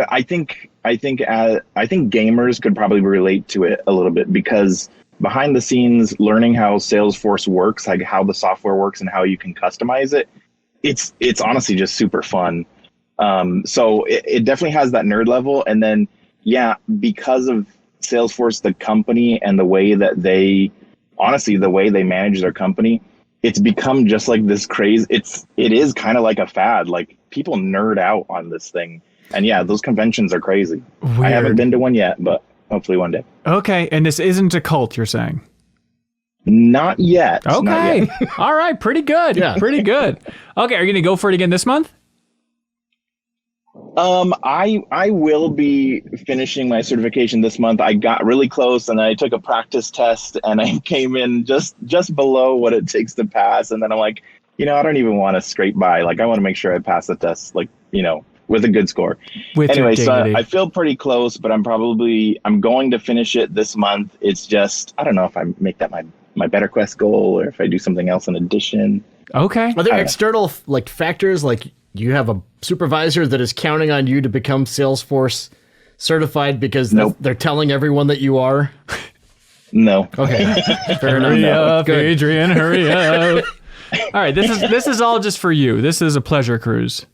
I think gamers could probably relate to it a little bit, because behind the scenes, learning how Salesforce works, like how the software works and how you can customize it, it's honestly just super fun. So it definitely has that nerd level. And then, yeah, because of Salesforce, the company, and the way that the way they manage their company, it's become just like this craze. It is kind of like a fad. Like, people nerd out on this thing. And yeah, those conventions are crazy. Weird. I haven't been to one yet, but hopefully one day. Okay, and this isn't a cult, you're saying? Not yet. Okay. Not yet. All right, pretty good. Yeah. Pretty good. Okay, are you going to go for it again this month? I will be finishing my certification this month. I got really close, and I took a practice test, and I came in just below what it takes to pass. And then I'm like, I don't even want to scrape by. Like, I want to make sure I pass the test, with a good score. Anyway, so I feel pretty close, but I'm going to finish it this month. It's just, I don't know if I make that my BetterQuest goal, or if I do something else in addition. Okay. Are there external factors, like you have a supervisor that is counting on you to become Salesforce certified because Nope. they're telling everyone that you are? No. Okay. Fair enough. Hurry up, Good. Adrian, hurry up. All right, this is all just for you. This is a pleasure cruise.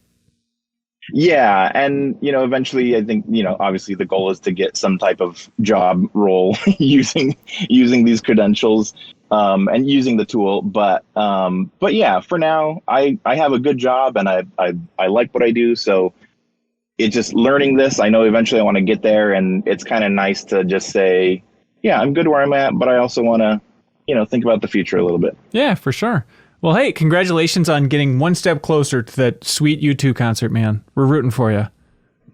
Yeah, and eventually, I think obviously the goal is to get some type of job role using these credentials and using the tool. But yeah, for now, I have a good job and I like what I do. So it's just learning this. I know eventually I want to get there, and it's kind of nice to just say, yeah, I'm good where I'm at, but I also want to think about the future a little bit. Yeah, for sure. Well, hey, congratulations on getting one step closer to that sweet U2 concert, man. We're rooting for you.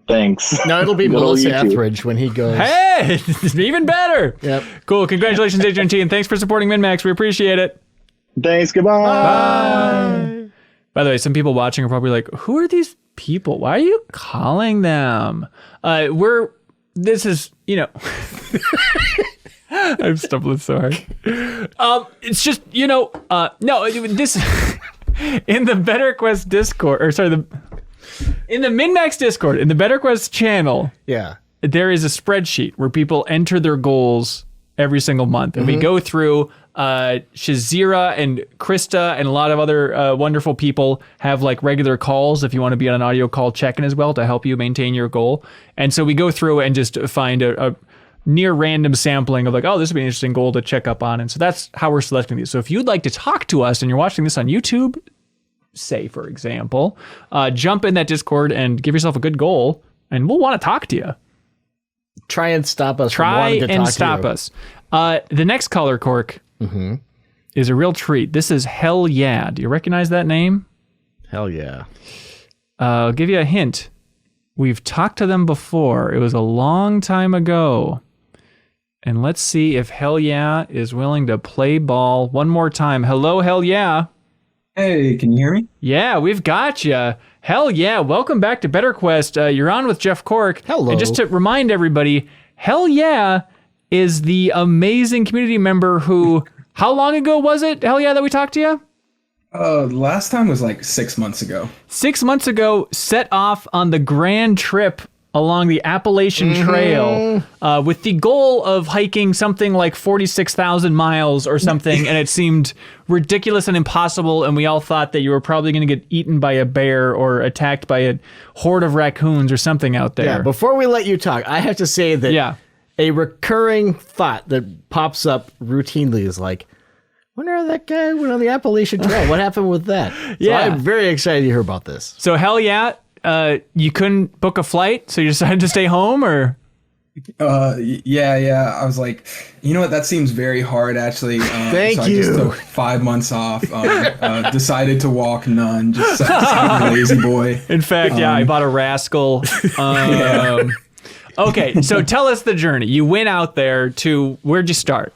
Thanks. No, it'll be Good old Melissa YouTube. Etheridge when he goes. Hey, even better. Yep. Cool. Congratulations, Adrian T, and thanks for supporting MinnMax. We appreciate it. Thanks. Goodbye. Bye. By the way, some people watching are probably like, who are these people? Why are you calling them? This is, I'm stumbling so hard. It's just, no, this in the BetterQuest Discord, in the MinnMax Discord, in the BetterQuest channel, Yeah. there is a spreadsheet where people enter their goals every single month. And we go through Shazira and Krista and a lot of other wonderful people have like regular calls if you want to be on an audio call check-in as well to help you maintain your goal. And so we go through and just find a near random sampling of like, oh, this would be an interesting goal to check up on. And so that's how we're selecting these. So if you'd like to talk to us and you're watching this on YouTube, say, for example, jump in that Discord and give yourself a good goal and we'll want to talk to you. Try and stop us. Try from wanting to and talk stop to you. us. The next color, Cork, is a real treat. This is Hell Yeah. Do you recognize that name? Hell yeah. I'll give you a hint. We've talked to them before. It was a long time ago. And let's see if Hell Yeah is willing to play ball one more time. Hello, Hell Yeah. Hey, can you hear me? Yeah, we've got you. Hell yeah. Welcome back to BetterQuest. You're on with Jeff Cork. Hello. And just to remind everybody, Hell Yeah is the amazing community member who, how long ago was it, Hell Yeah, that we talked to you? Last time was like 6 months ago. 6 months ago, set off on the grand trip along the Appalachian Trail with the goal of hiking something like 46,000 miles or something, and it seemed ridiculous and impossible, and we all thought that you were probably going to get eaten by a bear or attacked by a horde of raccoons or something out there. Yeah, before we let you talk, I have to say that a recurring thought that pops up routinely is like, wonder how that guy went on the Appalachian Trail. What happened with that? So I'm very excited to hear about this. So Hell Yeah, you couldn't book a flight, so you decided to stay home, or? Yeah. I was like, you know what? That seems very hard, actually. Thank so you. I just took 5 months off. Decided to walk none. Just a lazy boy. In fact, I bought a Rascal. Okay, so tell us the journey. You went out there to, where'd you start?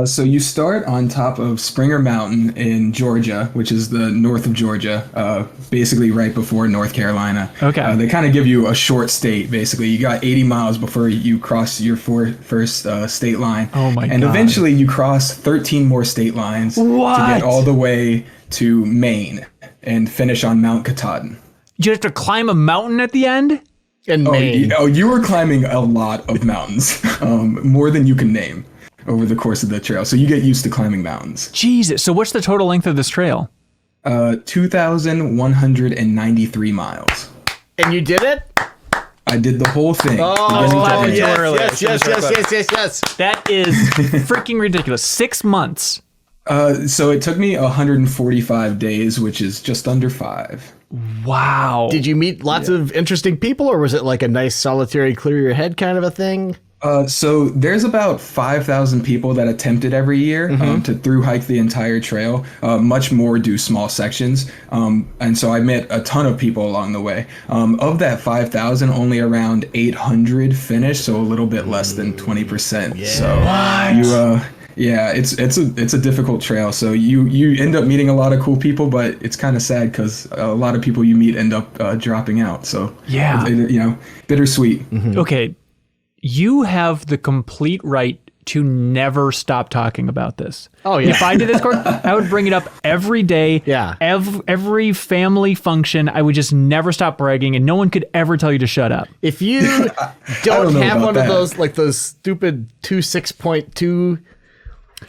So you start on top of Springer Mountain in Georgia, which is the north of Georgia, basically right before North Carolina. Okay. They kind of give you a short state, basically. You got 80 miles before you cross your first state line. Oh my And God. eventually you cross 13 more state lines to get all the way to Maine and finish on Mount Katahdin. You have to climb a mountain at the end? In Maine. You were climbing a lot of mountains, more than you can name, over the course of the trail. So you get used to climbing mountains. Jesus. So what's the total length of this trail? 2,193 miles. And you did it? I did the whole thing. Oh, yes. yes. That is freaking ridiculous. 6 months. So it took me 145 days, which is just under 5. Wow. Did you meet lots of interesting people, or was it like a nice solitary clear your head kind of a thing? So there's about 5,000 people that attempt it every year to through hike the entire trail. Much more do small sections. And so I met a ton of people along the way. Of that 5,000, only around 800 finished, so a little bit less than 20%. Yeah. So it's a difficult trail. So you end up meeting a lot of cool people, but it's kind of sad because a lot of people you meet end up dropping out. So bittersweet. Okay. You have the complete right to never stop talking about this. Oh, yeah. If I did this, Cork, I would bring it up every day. Yeah. Every family function, I would just never stop bragging, and no one could ever tell you to shut up. If you don't know have about one that. of those, like those stupid 6.2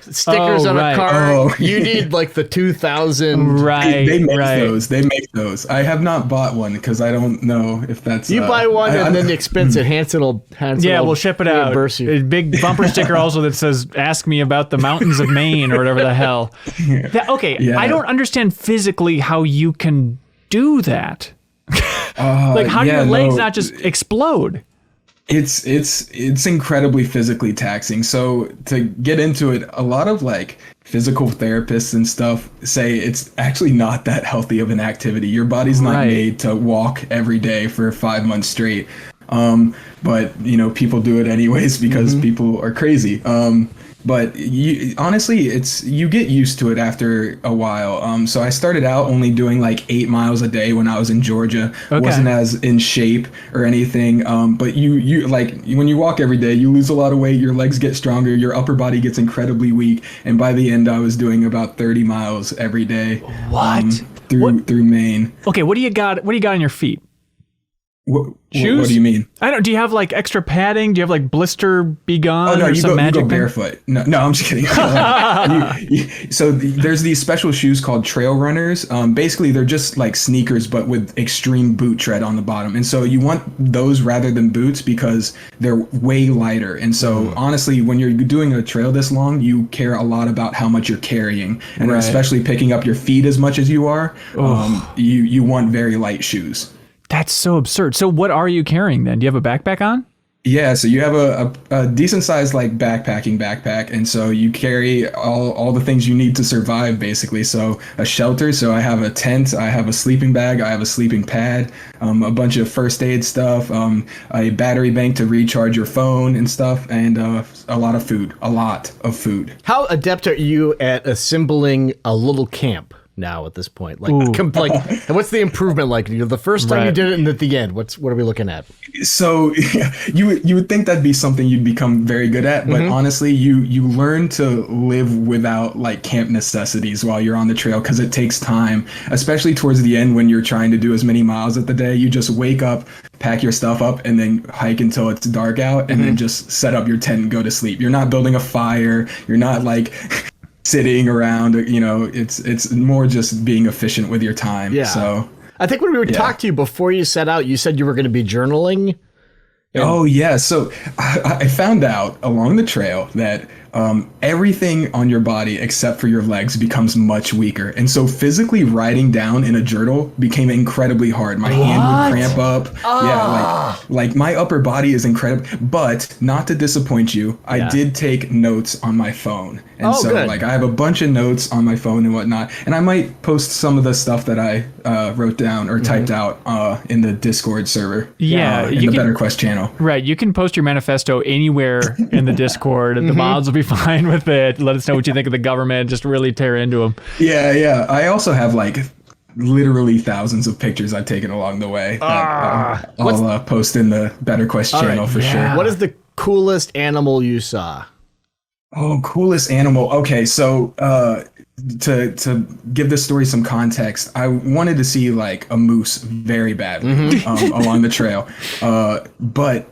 stickers on a car, you need like the 2000. Right. They make right. those. They make those. I have not bought one because I don't know if that's. You buy one and then the expense at Hanson will We'll ship it out. reimburse you. A big bumper sticker also that says, ask me about the mountains of Maine or whatever the hell. I don't understand physically how you can do that. Like, how do your legs not just explode? It's incredibly physically taxing. So to get into it, a lot of like physical therapists and stuff say it's actually not that healthy of an activity. Your body's not made to walk every day for 5 months straight. But you know, people do it anyways because people are crazy. But honestly, you get used to it after a while. So I started out only doing like 8 miles a day when I was in Georgia. Wasn't as in shape or anything. But you like when you walk every day, you lose a lot of weight. Your legs get stronger. Your upper body gets incredibly weak. And by the end, I was doing about 30 miles every day. What? Through Maine. Okay, what do you got? What do you got on your feet? Shoes? What do you mean? I don't. Do you have like extra padding? Do you have like blister be gone? Oh no, or you some go magic thing? barefoot. No, I'm just kidding. There's these special shoes called trail runners. Basically, they're just like sneakers, but with extreme boot tread on the bottom. And so you want those rather than boots because they're way lighter. And so honestly, when you're doing a trail this long, you care a lot about how much you're carrying, and especially picking up your feet as much as you are. You want very light shoes. That's so absurd. So what are you carrying then? Do you have a backpack on? Yeah, so you have a decent sized like backpacking backpack, and so you carry all the things you need to survive basically. So a shelter, so I have a tent, I have a sleeping bag, I have a sleeping pad, a bunch of first aid stuff, a battery bank to recharge your phone and stuff, and a lot of food. How adept are you at assembling a little camp now at this point? Like what's the improvement like? You know, the first time you did it and at the end, what are we looking at? So you would think that'd be something you'd become very good at, but honestly, you learn to live without like camp necessities while you're on the trail because it takes time, especially towards the end when you're trying to do as many miles at the day. You just wake up, pack your stuff up, and then hike until it's dark out, and then just set up your tent and go to sleep. You're not building a fire. You're not like sitting around, you know, it's more just being efficient with your time. Yeah. So I think when we would talk to you before you set out, you said you were going to be journaling. Oh yeah. So I found out along the trail that everything on your body except for your legs becomes much weaker. And so physically writing down in a journal became incredibly hard. My hand would cramp up. Yeah, like my upper body is incredible. But not to disappoint you, I did take notes on my phone. And good. Like I have a bunch of notes on my phone and whatnot. And I might post some of the stuff that I wrote down or typed out in the Discord server. Yeah. In the BetterQuest channel. Right. You can post your manifesto anywhere in the Discord. The mods will be fine with it. Let us know what you think of the government. Just really tear into them. Yeah. I also have like literally thousands of pictures I've taken along the way that I'll post in the BetterQuest channel for sure. What is the coolest animal you saw? Oh, coolest animal. Okay, so to give this story some context, I wanted to see like a moose very badly along the trail, but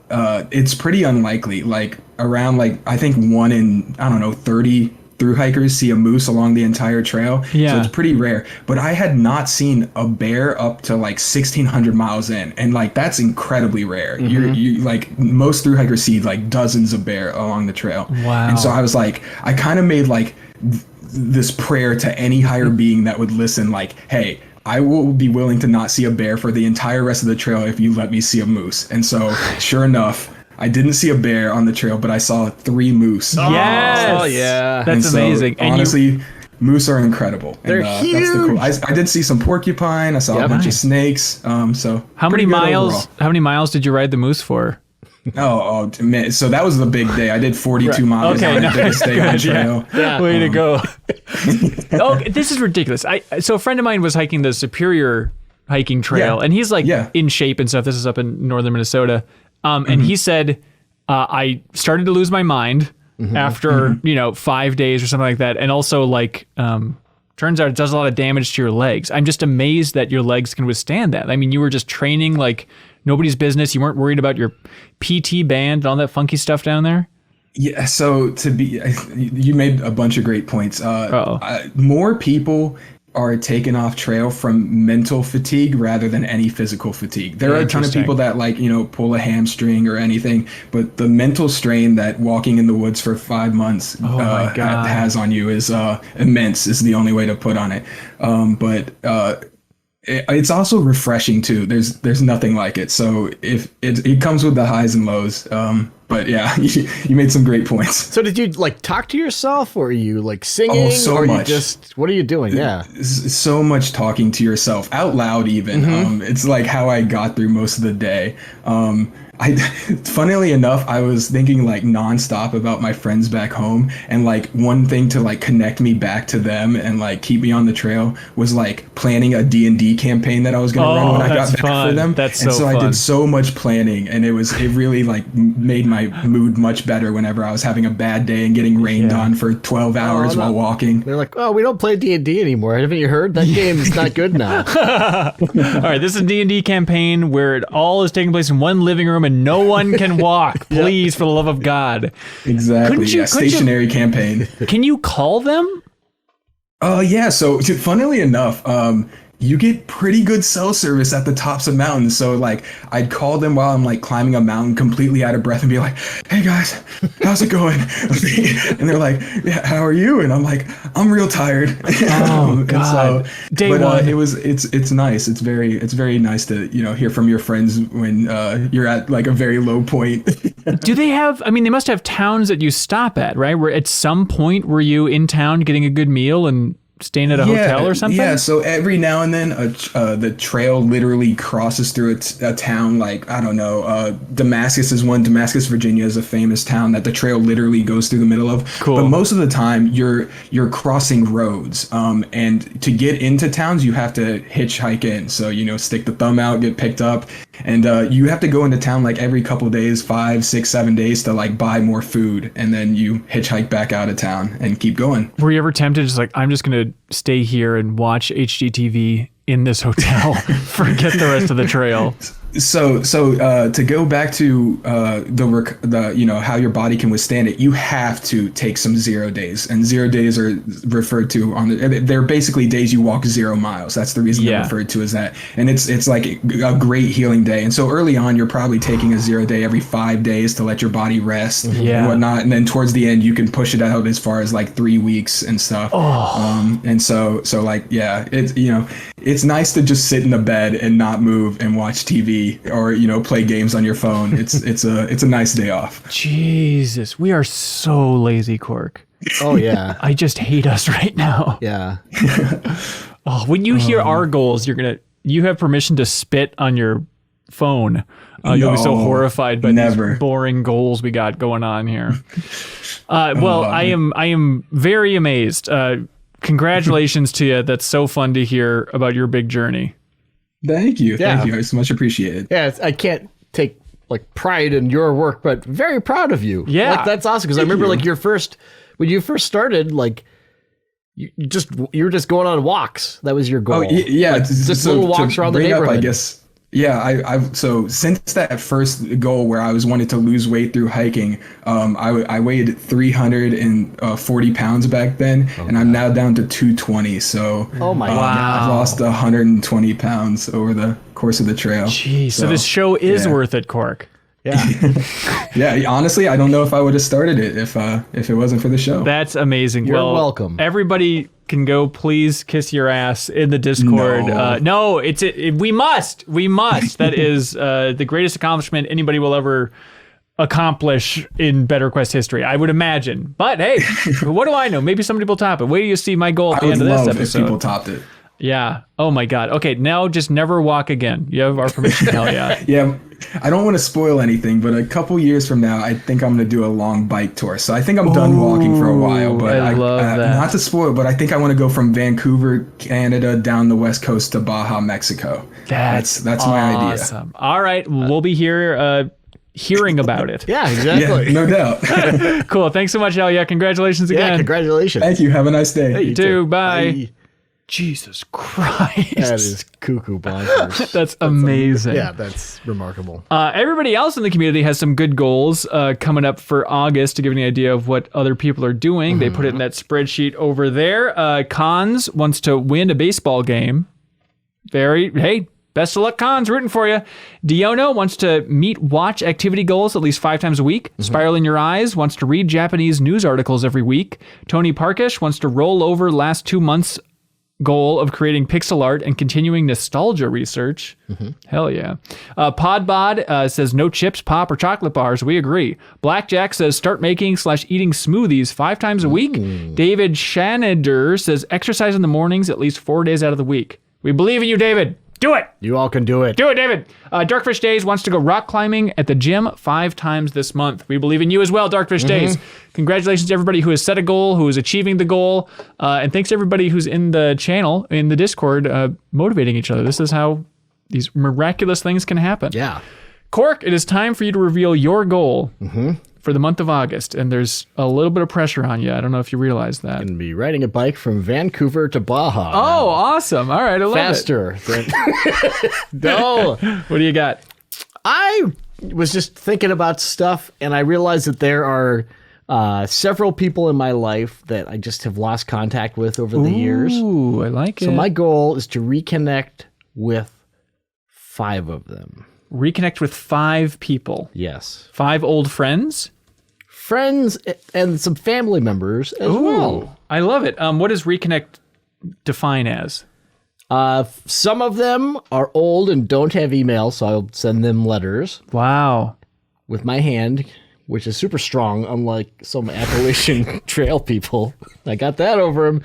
it's pretty unlikely. Like around like I think 1 in 30 through hikers see a moose along the entire trail. Yeah. So it's pretty rare. But I had not seen a bear up to like 1,600 miles in, and like that's incredibly rare. You like most through hikers see like dozens of bear along the trail. Wow. And so I was like, I kind of made like this prayer to any higher being that would listen, like, hey, I will be willing to not see a bear for the entire rest of the trail if you let me see a moose. And so sure enough, I didn't see a bear on the trail, but I saw 3 moose. Yes. Oh, yeah. That's amazing. And honestly, moose are incredible. They're huge. That's the cool. I did see some porcupine. I saw a bunch of snakes. So how many miles? How many miles did you ride the moose for? Oh man! So that was the big day. I did 42 miles on the biggest day on the trail. Yeah. Way to go! This is ridiculous. So a friend of mine was hiking the Superior hiking trail, and he's like in shape and stuff. This is up in northern Minnesota. And he said, I started to lose my mind after, 5 days or something like that. And also turns out it does a lot of damage to your legs. I'm just amazed that your legs can withstand that. I mean, you were just training like nobody's business. You weren't worried about your PT band and all that funky stuff down there. Yeah, so you made a bunch of great points. More people are taken off trail from mental fatigue rather than any physical fatigue. There are a ton of people that pull a hamstring or anything, but the mental strain that walking in the woods for 5 months has on you is immense, is the only way to put on it. But it's also refreshing too. There's nothing like it. So if it comes with the highs and lows. But yeah, you made some great points. So did you talk to yourself, or are you singing? Oh, so or much. What are you doing? Yeah. So much talking to yourself out loud even. It's like how I got through most of the day. Funnily enough, I was thinking nonstop about my friends back home, and one thing to connect me back to them and keep me on the trail was planning a D&D campaign that I was going to run when I got back for them. So I did so much planning, and it really made my mood much better whenever I was having a bad day and getting rained on for 12 hours while walking. They're like, "Oh, we don't play D&D anymore. Haven't you heard? That game is not good now." All right, this is a D&D campaign where it all is taking place in one living room and no one can walk. Please, for the love of God. Exactly. Stationary campaign. Can you call them? Yeah. So funnily enough, you get pretty good cell service at the tops of mountains. So I'd call them while I'm climbing a mountain completely out of breath and be like, "Hey guys, how's it going?" And they're like, "Yeah, how are you?" And I'm like, "I'm real tired." Oh God. Day one. It's nice. It's very nice to, hear from your friends when you're at a very low point. Do they have, they must have towns that you stop at, right? Where at some point were you in town getting a good meal and staying at a hotel or something? Yeah, so every now and then the trail literally crosses through a town I don't know, Damascus is one. Damascus, Virginia is a famous town that the trail literally goes through the middle of. Cool. But most of the time you're crossing roads. And to get into towns, you have to hitchhike in. So, stick the thumb out, get picked up. And you have to go into town every couple of days, 5, 6, 7 days to buy more food. And then you hitchhike back out of town and keep going. Were you ever tempted I'm just going to stay here and watch HGTV in this hotel, forget the rest of the trail? So to go back to the how your body can withstand it, you have to take some 0 days, and 0 days are referred to they're basically days you walk 0 miles. That's the reason they're referred to as that, and it's like a great healing day. And so early on, you're probably taking a 0 day every 5 days to let your body rest and whatnot, and then towards the end, you can push it out as far as 3 weeks and stuff. And so it's nice to just sit in the bed and not move and watch TV. Or play games on your phone. It's a nice day off. Jesus, we are so lazy, Cork. Oh yeah. I just hate us right now. Yeah. When you hear our goals, you have permission to spit on your phone. You'll be so horrified by these boring goals we got going on here. I am very amazed. Congratulations to you. That's so fun to hear about your big journey. Thank you. Thank you. It's much appreciated. Yeah, I can't take pride in your work, but very proud of you. Yeah. That's awesome. Because I remember when you first started, you were just going on walks. That was your goal. Oh, yeah. Just little walks around the neighborhood. I guess. Yeah, so since that first goal where I was wanting to lose weight through hiking, I weighed 340 pounds back then, and I'm now down to 220. So wow, I've lost 120 pounds over the course of the trail. Jeez, so this show is worth it, Cork. Yeah. Yeah, honestly, I don't know if I would have started it if it wasn't for the show. That's amazing. You're welcome. Everybody can go please kiss your ass in the Discord. No. We must. That is the greatest accomplishment anybody will ever accomplish in BetterQuest history, I would imagine. But hey, what do I know? Maybe somebody will top it. Wait till you see my goal at the end of this episode. If people topped it. Yeah. Oh my God. Okay, now just never walk again. You have our permission. Hell yeah. Yeah. I don't want to spoil anything, but a couple years from now, I think I'm going to do a long bike tour. So I think I'm done walking for a while. But I love that. Not to spoil, but I think I want to go from Vancouver, Canada, down the west coast to Baja, Mexico. That's my idea. Awesome. All right, we'll be here hearing about it. Yeah, exactly. Yeah, no doubt. Cool. Thanks so much, Al. Yeah, congratulations again. Yeah, congratulations. Thank you. Have a nice day. Hey, you too. Bye. Bye. Jesus Christ. That is cuckoo bonkers. That's amazing. Yeah, that's remarkable. Everybody else in the community has some good goals coming up for August to give you an idea of what other people are doing. They put it in that spreadsheet over there. Cons wants to win a baseball game. Hey, best of luck, Cons. Rooting for you. Diono wants to meet watch activity goals at least 5 times a week. SpiralInYourEyes wants to read Japanese news articles every week. Tony Parkish wants to roll over last 2 months goal of creating pixel art and continuing nostalgia research. Hell yeah. Podbod says no chips, pop, or chocolate bars. We agree. Blackjack says start making/eating smoothies 5 times a week. David Shanader says exercise in the mornings at least 4 days out of the week. We believe in you, David. Do it. You all can do it. Do it, David. Darkfish Days wants to go rock climbing at the gym 5 times this month. We believe in you as well, Darkfish Days. Congratulations to everybody who has set a goal, who is achieving the goal. And thanks to everybody who's in the channel, in the Discord, motivating each other. This is how these miraculous things can happen. Yeah. Cork, it is time for you to reveal your goal for the month of August. And there's a little bit of pressure on you. I don't know if you realize that. And be riding a bike from Vancouver to Baja. Oh, awesome. All right, I love Faster. No. What do you got? I was just thinking about stuff, and I realized that there are several people in my life that I just have lost contact with over the years. Ooh, I like it. So my goal is to reconnect with 5 of them. Reconnect with 5 people. Yes. 5 old friends? Friends and some family members as well. I love it. What does reconnect define as? Some of them are old and don't have email, so I'll send them letters Wow. with my hand, which is super strong, unlike some Appalachian Trail people. I got that over them.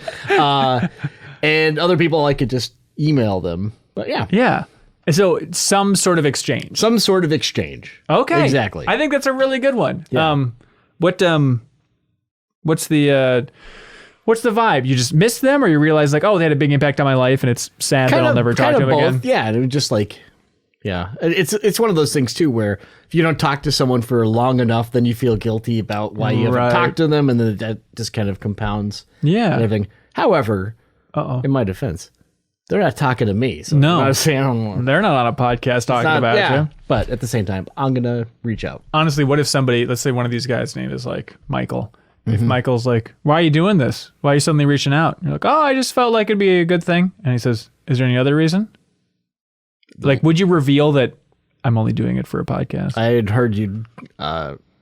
And other people, I could just email them. But yeah. Yeah. So some sort of exchange. Some sort of exchange. Okay. Exactly. I think that's a really good one. Yeah. What's the vibe? You just miss them, or you realize like, oh, they had a big impact on my life and it's sad that I'll never talk to them again? Yeah, and it was just like, yeah. It's one of those things too where if you don't talk to someone for long enough, then you feel guilty about why you haven't talked to them, and then that just kind of compounds everything. However, in my defense, they're not talking to me. So No. I'm not saying, They're not on a podcast talking about you. But at the same time, I'm going to reach out. Honestly, what if somebody, let's say one of these guys' name is like Michael. If Michael's like, why are you doing this? Why are you suddenly reaching out? And you're like, oh, I just felt like it'd be a good thing. And he says, is there any other reason? Like, would you reveal that I'm only doing it for a podcast? I had heard you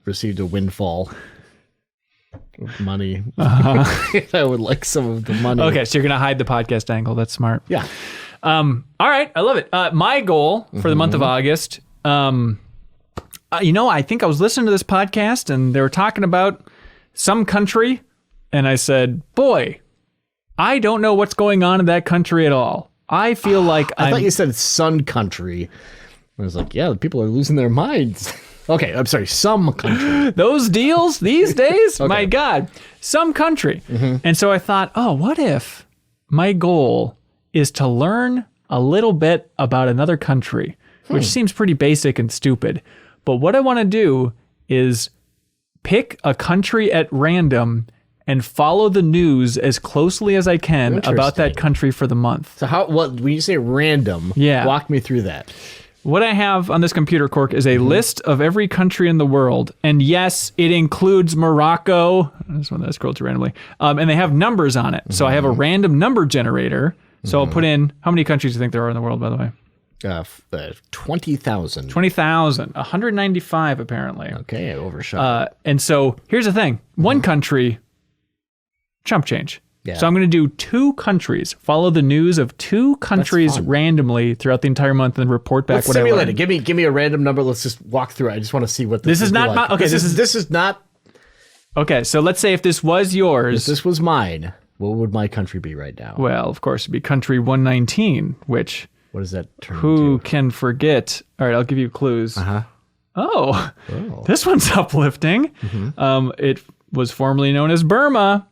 received a windfall of money. I would like some of the money. Okay, so you're going to hide the podcast angle. That's smart. Yeah. All right, I love it. My goal for the month of August, I think I was listening to this podcast and they were talking about some country, and I said, boy, I don't know what's going on in that country at all. I feel like I thought you said sun country. I was like, yeah, the people are losing their minds. Okay, I'm sorry, some country. Those deals these days? My God, some country. And so I thought, oh, what if my goal is to learn a little bit about another country, which seems pretty basic and stupid. But what I want to do is pick a country at random and follow the news as closely as I can about that country for the month. So when you say random, walk me through that. What I have on this computer, Cork, is a list of every country in the world. And yes, it includes Morocco. This one that I scrolled to randomly. And they have numbers on it. So I have a random number generator. So I'll put in, how many countries do you think there are in the world, by the way? 20,000. 20,000. 195, apparently. Okay, I overshot. And so here's the thing. One country, chump change. Yeah. So I'm going to do 2 countries, follow the news of 2 countries randomly throughout the entire month, and then report back what I learned. Give me a random number. Let's just walk through it. I just want to see what this is not like. okay. This is not. Okay, so let's say if this was yours. If this was mine, what would my country be right now? Well, of course, it'd be country 119, which. What does that turn Who into? can forget? All right, I'll give you clues. Oh, this one's uplifting. It was formerly known as Burma.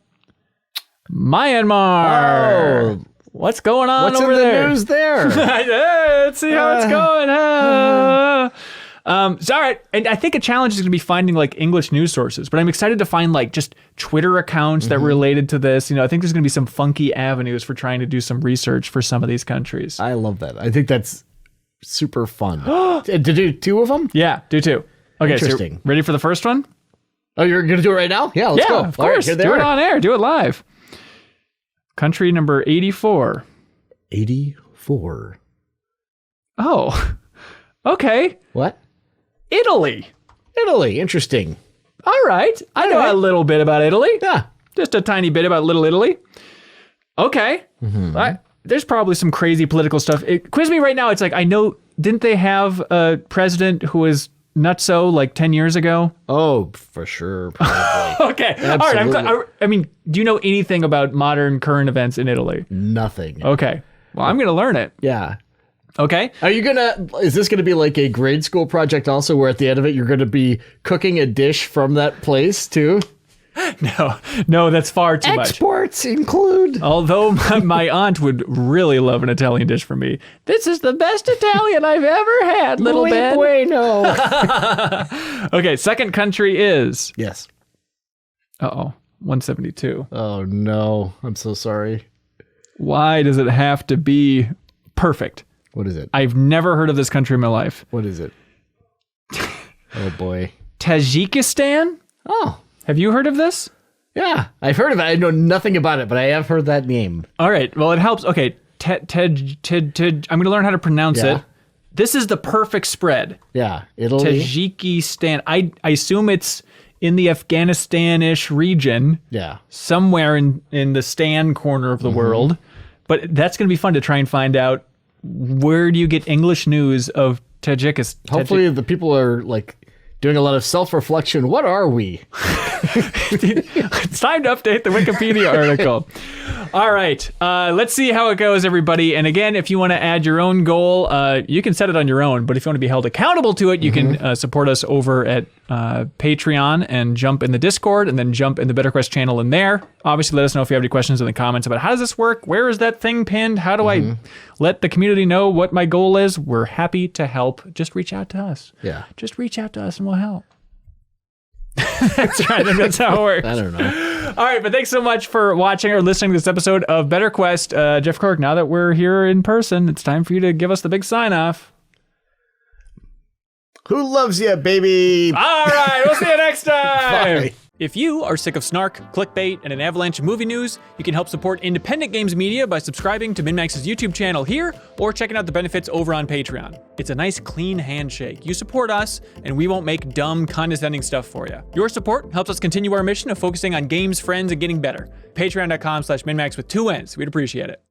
Myanmar. Oh, what's going on what's over in there? the news there? Let's see how it's going. So all right, and I think a challenge is going to be finding like English news sources, but I'm excited to find like just Twitter accounts that related to this. I think there's going to be some funky avenues for trying to do some research for some of these countries. I love that. I think that's super fun. To do 2 of them? Yeah, do 2. Okay, Interesting. So ready for the first one? Oh, you're going to do it right now? Yeah, let's go. Of course. All right, do it on air. Do it live. Country number 84. 84. Oh, okay. What? Italy. Italy. Interesting. All right. I know a little bit about Italy. Yeah. Just a tiny bit about Little Italy. Okay. There's probably some crazy political stuff. Quiz me right now. It's like, I know, didn't they have a president who was nutso like 10 years ago? Oh, for sure. Probably. Okay. Absolutely. All right. I mean, do you know anything about modern current events in Italy? Nothing. Okay. Well, I'm going to learn it. Yeah. Okay. Is this going to be like a grade school project also where at the end of it you're going to be cooking a dish from that place too? No, that's far too much. Exports include. Although my aunt would really love an Italian dish from me. This is the best Italian I've ever had, little Ben. Bueno. Okay, second country is. Yes. 172. Oh no, I'm so sorry. Why does it have to be perfect? What is it? I've never heard of this country in my life. What is it? Oh boy. Tajikistan? Oh. Have you heard of this? Yeah, I've heard of it. I know nothing about it, but I have heard that name. All right. Well, it helps. Okay. I'm going to learn how to pronounce it. This is the perfect spread. Yeah. Italy. Tajikistan. I assume it's in the Afghanistan-ish region. Yeah. Somewhere in the Stan corner of the world. But that's going to be fun to try and find out. Where do you get English news of Tajikistan? Hopefully the people are like doing a lot of self-reflection. What are we? It's time to update the Wikipedia article. All right. Let's see how it goes, everybody. And again, if you want to add your own goal, you can set it on your own. But if you want to be held accountable to it, you can support us over at Patreon and jump in the Discord and then jump in the BetterQuest channel in there. Obviously, let us know if you have any questions in the comments about how does this work? Where is that thing pinned? How do I let the community know what my goal is? We're happy to help. Just reach out to us. Yeah. Just reach out to us and we'll help. That's right. I think that's how it works. I don't know. All right, but thanks so much for watching or listening to this episode of BetterQuest. Jeff Cork, now that we're here in person, it's time for you to give us the big sign off. Who loves you, baby? All right, we'll see you next time. Bye. If you are sick of snark, clickbait, and an avalanche of movie news, you can help support independent games media by subscribing to MinnMax's YouTube channel here or checking out the benefits over on Patreon. It's a nice, clean handshake. You support us, and we won't make dumb, condescending stuff for you. Your support helps us continue our mission of focusing on games, friends, and getting better. Patreon.com/MinnMax with 2 N's. We'd appreciate it.